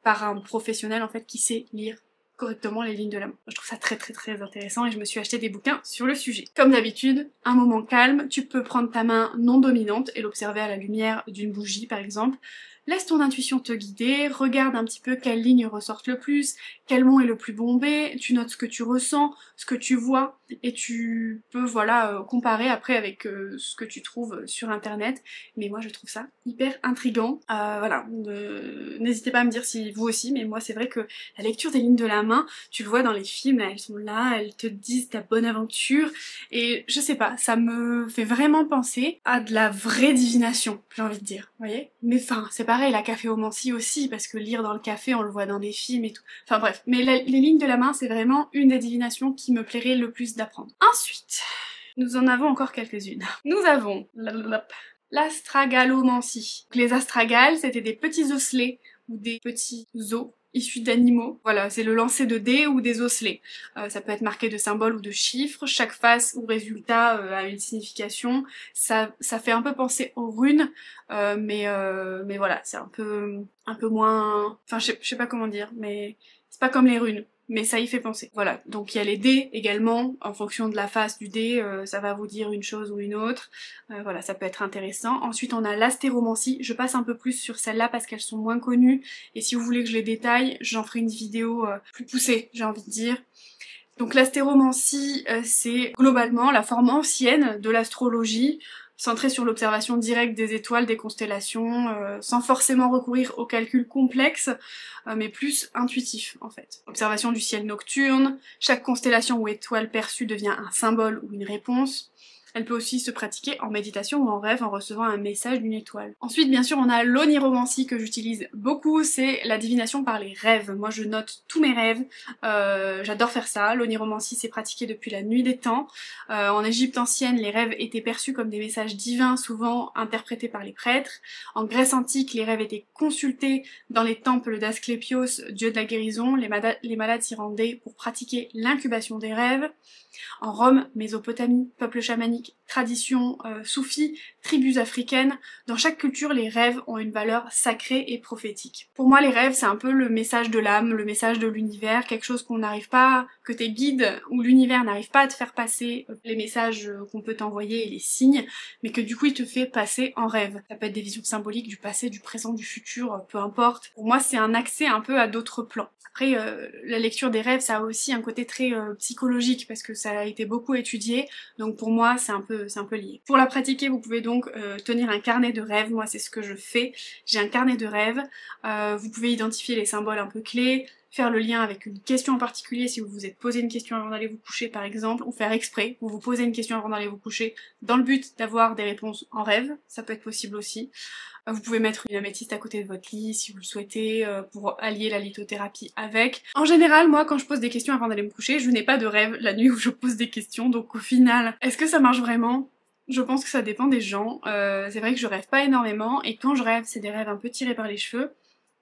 par un professionnel en fait qui sait lire correctement les lignes de la main. Je trouve ça très très très intéressant et je me suis acheté des bouquins sur le sujet. Comme d'habitude, un moment calme, tu peux prendre ta main non dominante et l'observer à la lumière d'une bougie par exemple. Laisse ton intuition te guider, regarde un petit peu quelle ligne ressortent le plus, quel mot est le plus bombé, tu notes ce que tu ressens, ce que tu vois, et tu peux voilà comparer après avec ce que tu trouves sur internet. Mais moi je trouve ça hyper intriguant. Voilà, n'hésitez pas à me dire si vous aussi, mais moi c'est vrai que la lecture des lignes de la main, tu le vois dans les films, là, elles sont là, elles te disent ta bonne aventure, et je sais pas, ça me fait vraiment penser à de la vraie divination, j'ai envie de dire, vous voyez. Mais enfin, c'est pareil, la caféomancie aussi, parce que lire dans le café, on le voit dans des films et tout. Enfin bref, mais les lignes de la main, c'est vraiment une des divinations qui me plairait le plus d'apprendre. Ensuite, nous en avons encore quelques-unes. Nous avons l'astragalomancie. Les astragales, c'était des petits osselets ou des petits os issus d'animaux. Voilà, c'est le lancer de dés ou des osselets. Ça peut être marqué de symboles ou de chiffres. Chaque face ou résultat a une signification. Ça fait un peu penser aux runes, mais voilà, c'est un peu moins... Enfin, je sais pas comment dire, mais c'est pas comme les runes. Mais ça y fait penser. Voilà, donc il y a les dés également, en fonction de la face du dé, ça va vous dire une chose ou une autre. Voilà, ça peut être intéressant. Ensuite on a l'astéromancie, je passe un peu plus sur celles-là parce qu'elles sont moins connues, et si vous voulez que je les détaille, j'en ferai une vidéo plus poussée, j'ai envie de dire. Donc l'astéromancie, c'est globalement la forme ancienne de l'astrologie, centrée sur l'observation directe des étoiles, des constellations, sans forcément recourir aux calculs complexes, mais plus intuitifs en fait. Observation du ciel nocturne, chaque constellation ou étoile perçue devient un symbole ou une réponse. Elle peut aussi se pratiquer en méditation ou en rêve en recevant un message d'une étoile. Ensuite, bien sûr, on a l'oniromancie que j'utilise beaucoup, c'est la divination par les rêves. Moi, je note tous mes rêves, j'adore faire ça. L'oniromancie, c'est pratiqué depuis la nuit des temps. En Égypte ancienne, les rêves étaient perçus comme des messages divins, souvent interprétés par les prêtres. En Grèce antique, les rêves étaient consultés dans les temples d'Asclépios, dieu de la guérison. Les malades s'y rendaient pour pratiquer l'incubation des rêves. En Rome, Mésopotamie, peuple chamanique, tradition soufie, tribus africaines, dans chaque culture les rêves ont une valeur sacrée et prophétique. Pour moi les rêves c'est un peu le message de l'âme, le message de l'univers, quelque chose qu'on n'arrive pas, que tes guides ou l'univers n'arrivent pas à te faire passer, les messages qu'on peut t'envoyer et les signes, mais que du coup il te fait passer en rêve. Ça peut être des visions symboliques du passé, du présent, du futur, peu importe. Pour moi c'est un accès un peu à d'autres plans. Après, la lecture des rêves, ça a aussi un côté très psychologique parce que ça a été beaucoup étudié, donc pour moi c'est un peu lié. Pour la pratiquer, vous pouvez donc tenir un carnet de rêves. Moi c'est ce que je fais. J'ai un carnet de rêves. Vous pouvez identifier les symboles un peu clés, faire le lien avec une question en particulier si vous vous êtes posé une question avant d'aller vous coucher par exemple, ou faire exprès, vous vous posez une question avant d'aller vous coucher dans le but d'avoir des réponses en rêve, ça peut être possible aussi. Vous pouvez mettre une améthyste à côté de votre lit si vous le souhaitez, pour allier la lithothérapie avec. En général, moi quand je pose des questions avant d'aller me coucher, je n'ai pas de rêve la nuit où je pose des questions, donc au final, est-ce que ça marche vraiment ? Je pense que ça dépend des gens. C'est vrai que je rêve pas énormément, et quand je rêve, c'est des rêves un peu tirés par les cheveux.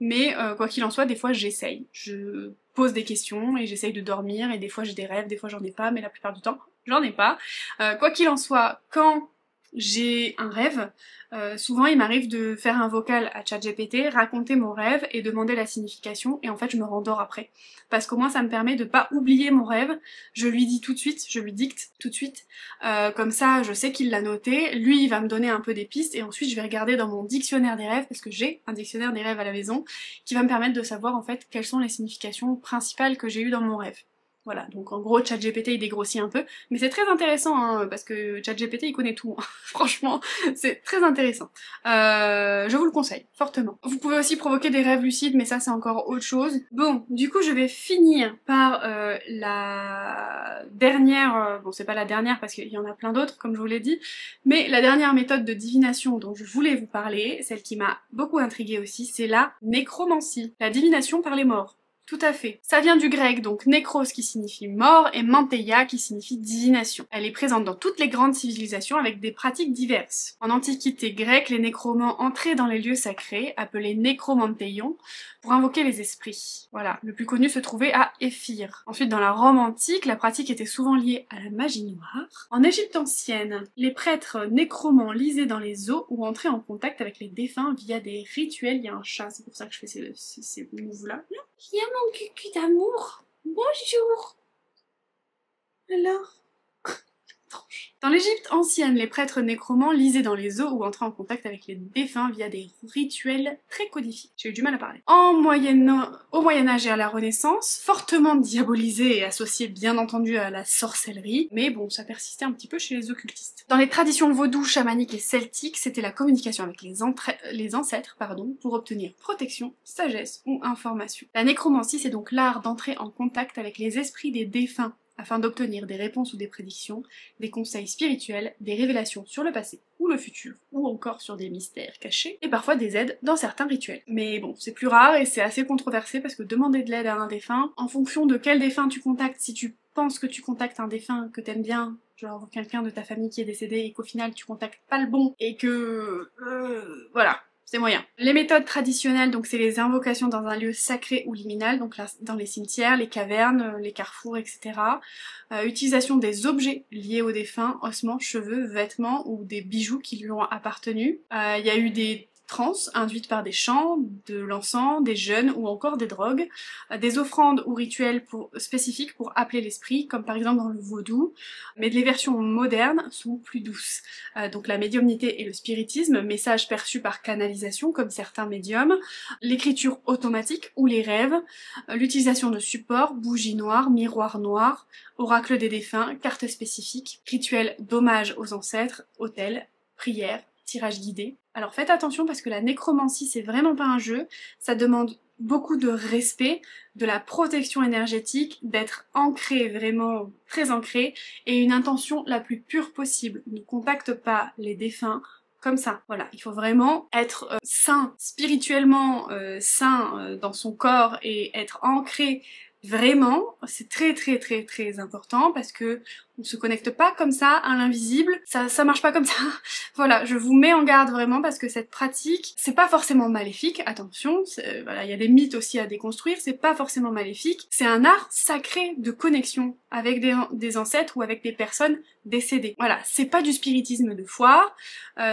Mais quoi qu'il en soit, des fois j'essaye. Je pose des questions et j'essaye de dormir, et des fois j'ai des rêves, des fois j'en ai pas, mais la plupart du temps, j'en ai pas. Quoi qu'il en soit, quand j'ai un rêve, souvent il m'arrive de faire un vocal à ChatGPT, raconter mon rêve et demander la signification, et en fait je me rendors après. Parce qu'au moins ça me permet de pas oublier mon rêve, je lui dis tout de suite, je lui dicte tout de suite, comme ça je sais qu'il l'a noté, lui il va me donner un peu des pistes, et ensuite je vais regarder dans mon dictionnaire des rêves, parce que j'ai un dictionnaire des rêves à la maison, qui va me permettre de savoir en fait quelles sont les significations principales que j'ai eues dans mon rêve. Voilà, donc en gros ChatGPT il dégrossit un peu, mais c'est très intéressant hein, parce que ChatGPT il connaît tout, hein. Franchement c'est très intéressant. Je vous le conseille, fortement. Vous pouvez aussi provoquer des rêves lucides, mais ça c'est encore autre chose. Bon, du coup je vais finir par la dernière, bon c'est pas la dernière parce qu'il y en a plein d'autres comme je vous l'ai dit, mais la dernière méthode de divination dont je voulais vous parler, celle qui m'a beaucoup intriguée aussi, c'est la nécromancie, la divination par les morts. Tout à fait. Ça vient du grec, donc nécros qui signifie mort et manteia qui signifie divination. Elle est présente dans toutes les grandes civilisations avec des pratiques diverses. En antiquité grecque, les nécromans entraient dans les lieux sacrés, appelés nécromanteion, pour invoquer les esprits. Voilà, le plus connu se trouvait à Éphire. Ensuite, dans la Rome antique, la pratique était souvent liée à la magie noire. En Égypte ancienne, les prêtres nécromans lisaient dans les eaux ou entraient en contact avec les défunts via des rituels. Il y a un chat, c'est pour ça que je fais ces moves-là. Il y a mon cucu d'amour. Bonjour. Alors dans l'Égypte ancienne, les prêtres nécromans lisaient dans les eaux ou entraient en contact avec les défunts via des rituels très codifiés. J'ai eu du mal à parler. Au Moyen-Âge et à la Renaissance, fortement diabolisé et associé bien entendu à la sorcellerie, mais bon, ça persistait un petit peu chez les occultistes. Dans les traditions vaudou, chamaniques et celtiques, c'était la communication avec les ancêtres, pour obtenir protection, sagesse ou information. La nécromancie, c'est donc l'art d'entrer en contact avec les esprits des défunts afin d'obtenir des réponses ou des prédictions, des conseils spirituels, des révélations sur le passé ou le futur, ou encore sur des mystères cachés, et parfois des aides dans certains rituels. Mais bon, c'est plus rare et c'est assez controversé parce que demander de l'aide à un défunt, en fonction de quel défunt tu contactes, si tu penses que tu contactes un défunt que t'aimes bien, genre quelqu'un de ta famille qui est décédé et qu'au final tu contactes pas le bon, et que... voilà. C'est moyen. Les méthodes traditionnelles, donc c'est les invocations dans un lieu sacré ou liminal, donc là, dans les cimetières, les cavernes, les carrefours, etc. Utilisation des objets liés aux défunts, ossements, cheveux, vêtements ou des bijoux qui lui ont appartenu. Il y a eu des transes induites par des chants, de l'encens, des jeûnes ou encore des drogues, des offrandes ou rituels spécifiques pour appeler l'esprit, comme par exemple dans le vaudou, mais les versions modernes sont plus douces. Donc la médiumnité et le spiritisme, messages perçus par canalisation comme certains médiums, l'écriture automatique ou les rêves, l'utilisation de supports, bougies noires, miroirs noirs, oracle des défunts, cartes spécifiques, rituels d'hommage aux ancêtres, autels, prières, tirage guidé. Alors faites attention parce que la nécromancie c'est vraiment pas un jeu, ça demande beaucoup de respect, de la protection énergétique, d'être ancré, vraiment très ancré, et une intention la plus pure possible. Ne contacte pas les défunts comme ça. Voilà, il faut vraiment être sain, spirituellement sain dans son corps et être ancré vraiment, c'est très très très très important parce que on se connecte pas comme ça à l'invisible, ça marche pas comme ça. Voilà, je vous mets en garde vraiment parce que cette pratique, c'est pas forcément maléfique, attention, voilà, il y a des mythes aussi à déconstruire, c'est pas forcément maléfique, c'est un art sacré de connexion avec des ancêtres ou avec des personnes décédées. Voilà, c'est pas du spiritisme de foi,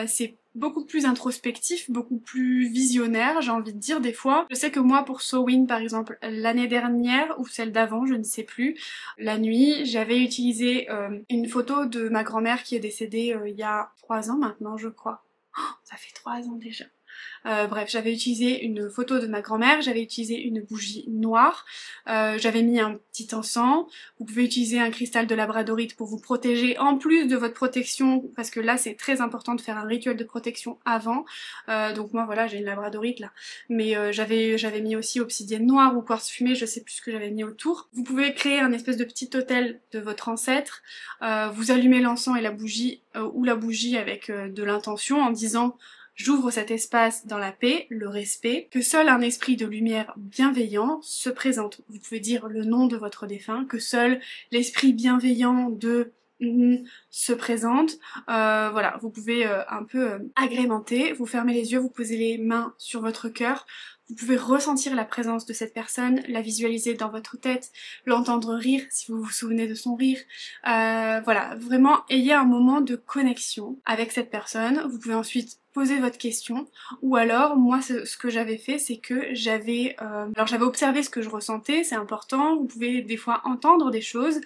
c'est beaucoup plus introspectif, beaucoup plus visionnaire, j'ai envie de dire des fois. Je sais que moi pour Samhain par exemple, l'année dernière ou celle d'avant, je ne sais plus, la nuit, j'avais utilisé une photo de ma grand-mère qui est décédée il y a 3 ans maintenant je crois. Oh, ça fait 3 ans déjà. Bref, j'avais utilisé une photo de ma grand-mère, j'avais utilisé une bougie noire, j'avais mis un petit encens. Vous pouvez utiliser un cristal de labradorite pour vous protéger en plus de votre protection, parce que là c'est très important de faire un rituel de protection avant. Donc moi voilà, j'ai une labradorite là, mais j'avais mis aussi obsidienne noire ou quartz fumé, je sais plus ce que j'avais mis autour. Vous pouvez créer un espèce de petit autel de votre ancêtre, vous allumez l'encens et la bougie, ou la bougie avec de l'intention en disant: j'ouvre cet espace dans la paix, le respect, que seul un esprit de lumière bienveillant se présente. Vous pouvez dire le nom de votre défunt, que seul l'esprit bienveillant de se présente. Voilà, vous pouvez un peu agrémenter, vous fermez les yeux, vous posez les mains sur votre cœur. Vous pouvez ressentir la présence de cette personne, la visualiser dans votre tête, l'entendre rire si vous vous souvenez de son rire. Voilà, vraiment ayez un moment de connexion avec cette personne. Vous pouvez ensuite poser votre question, ou alors moi ce que j'avais fait, c'est que j'avais observé ce que je ressentais, c'est important. Vous pouvez des fois entendre des choses,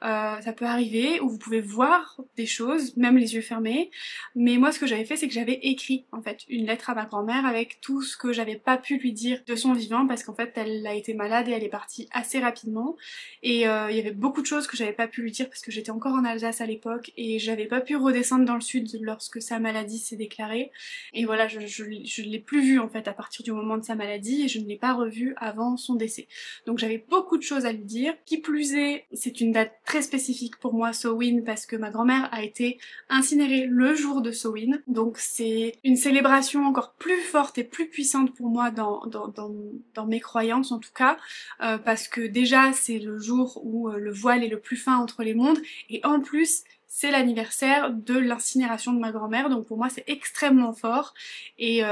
ça peut arriver, ou vous pouvez voir des choses, même les yeux fermés. Mais moi ce que j'avais fait, c'est que j'avais écrit en fait une lettre à ma grand-mère avec tout ce que j'avais pas pu lui dire de son vivant, parce qu'en fait elle a été malade et elle est partie assez rapidement, et il y avait beaucoup de choses que j'avais pas pu lui dire parce que j'étais encore en Alsace à l'époque et j'avais pas pu redescendre dans le sud lorsque sa maladie s'est déclarée. Et voilà, je l'ai plus vue en fait à partir du moment de sa maladie, et je ne l'ai pas revue avant son décès. Donc j'avais beaucoup de choses à lui dire. Qui plus est, c'est une date très spécifique pour moi, Samhain, parce que ma grand-mère a été incinérée le jour de Samhain. Donc c'est une célébration encore plus forte et plus puissante pour moi dans mes croyances en tout cas, parce que déjà c'est le jour où le voile est le plus fin entre les mondes, et en plus c'est l'anniversaire de l'incinération de ma grand-mère, donc pour moi c'est extrêmement fort. Et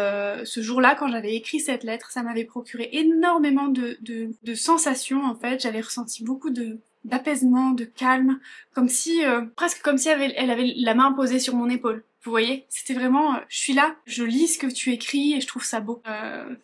ce jour-là, quand j'avais écrit cette lettre, ça m'avait procuré énormément de sensations en fait. J'avais ressenti beaucoup d'apaisement, de calme, comme si, presque comme si elle avait la main posée sur mon épaule. Vous voyez, c'était vraiment, je suis là, je lis ce que tu écris et je trouve ça beau.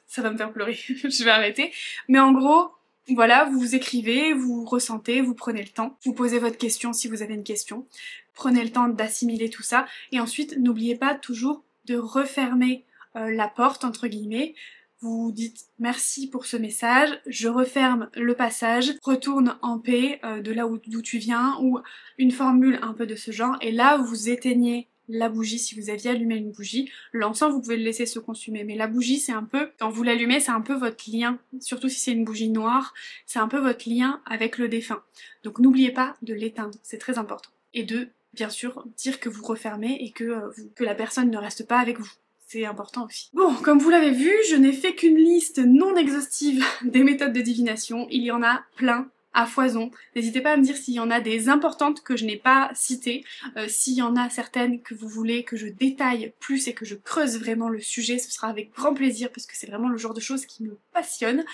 Ça va me faire pleurer, je vais arrêter. Mais en gros, voilà, vous écrivez, vous ressentez, vous prenez le temps, vous posez votre question si vous avez une question, prenez le temps d'assimiler tout ça, et ensuite n'oubliez pas toujours de refermer la porte entre guillemets. Vous dites merci pour ce message, je referme le passage, retourne en paix de là d'où tu viens, ou une formule un peu de ce genre, et là vous éteignez la bougie si vous aviez allumé une bougie. L'encens vous pouvez le laisser se consumer, mais la bougie c'est un peu, quand vous l'allumez c'est un peu votre lien, surtout si c'est une bougie noire, c'est un peu votre lien avec le défunt. Donc n'oubliez pas de l'éteindre, c'est très important. Et de, bien sûr, dire que vous refermez et que la personne ne reste pas avec vous. C'est important aussi. Bon, comme vous l'avez vu, je n'ai fait qu'une liste non exhaustive des méthodes de divination, il y en a plein, à foison. N'hésitez pas à me dire s'il y en a des importantes que je n'ai pas citées, s'il y en a certaines que vous voulez que je détaille plus et que je creuse vraiment le sujet, ce sera avec grand plaisir parce que c'est vraiment le genre de choses qui me passionne.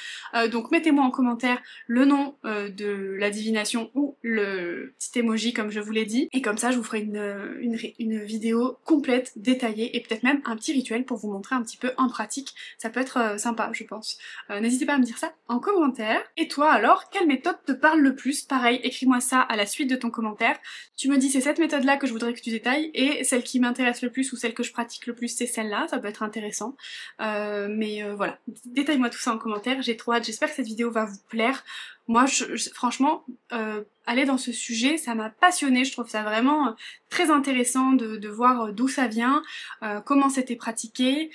Donc mettez-moi en commentaire le nom de la divination ou le petit emoji comme je vous l'ai dit, et comme ça je vous ferai une vidéo complète, détaillée, et peut-être même un petit rituel pour vous montrer un petit peu en pratique. Ça peut être sympa je pense. N'hésitez pas à me dire ça en commentaire. Et toi alors, quelle méthode te parle le plus? Pareil, écris-moi ça à la suite de ton commentaire. Tu me dis c'est cette méthode là que je voudrais que tu détailles, et celle qui m'intéresse le plus ou celle que je pratique le plus c'est celle-là, ça peut être intéressant. Mais voilà, détaille-moi tout ça en commentaire, j'ai trop hâte, j'espère que cette vidéo va vous plaire. Moi franchement, aller dans ce sujet, ça m'a passionnée, je trouve ça vraiment très intéressant de voir d'où ça vient, comment c'était pratiqué,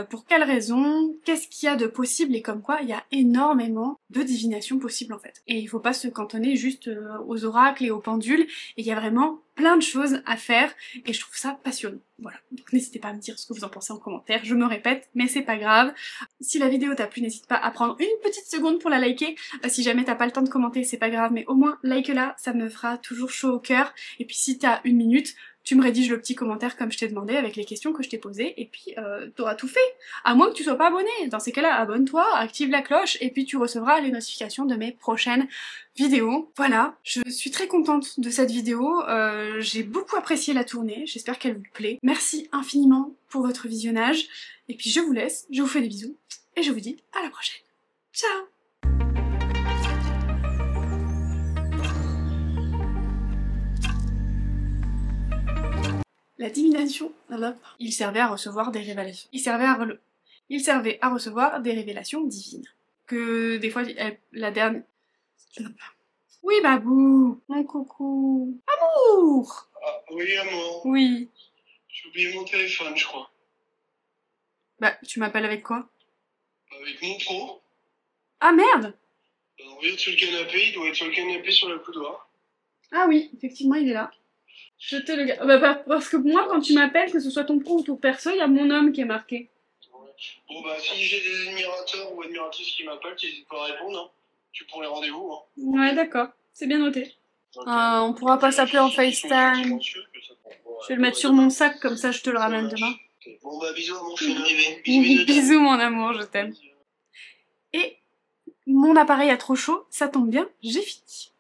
pour quelles raisons, qu'est-ce qu'il y a de possible, et comme quoi il y a énormément de divination possible en fait. Et il faut pas se cantonner juste aux oracles et aux pendules, et il y a vraiment plein de choses à faire, et je trouve ça passionnant. Voilà, donc n'hésitez pas à me dire ce que vous en pensez en commentaire, je me répète, mais c'est pas grave. Si la vidéo t'a plu, n'hésite pas à prendre une petite seconde pour la liker. Si jamais t'as pas le temps de commenter, c'est pas grave, mais au moins like-la, ça me fera toujours chaud au cœur. Et puis si t'as une minute, tu me rédiges le petit commentaire comme je t'ai demandé avec les questions que je t'ai posées, et puis t'auras tout fait. À moins que tu sois pas abonné, dans ces cas-là, abonne-toi, active la cloche, et puis tu recevras les notifications de mes prochaines vidéos. Voilà, je suis très contente de cette vidéo, j'ai beaucoup apprécié la tournée, j'espère qu'elle vous plaît. Merci infiniment pour votre visionnage, et puis je vous laisse, je vous fais des bisous, et je vous dis à la prochaine. Ciao! La divination, il servait à recevoir des révélations. Il servait Il servait à recevoir des révélations divines. Que des fois, la dernière... Oui, Babou, mon coucou. Amour. Ah, oui, amour. Oui. J'ai oublié mon téléphone, je crois. Bah, tu m'appelles avec quoi? Avec mon pro. Ah merde! On regarde sur le canapé, il doit être sur le canapé sur le couloir. Ah oui, effectivement, il est là. Je te le garde. Bah, parce que moi, quand tu m'appelles, que ce soit ton pro ou ton perso, il y a mon homme qui est marqué. Ouais. Bon, bah, si j'ai des admirateurs ou admiratrices qui m'appellent, n'hésite pas à répondre. Hein. Tu prends les rendez-vous. Hein. Ouais, d'accord. C'est bien noté. Ok. On pourra pas s'appeler en FaceTime. Je vais le mettre sur mon sac, comme ça je te le ramène demain. Okay. Bon, bah, bisous, amour, je suis arrivé. Bisous, Bisous, mon amour, je t'aime. Et mon appareil a trop chaud, ça tombe bien, j'ai fini.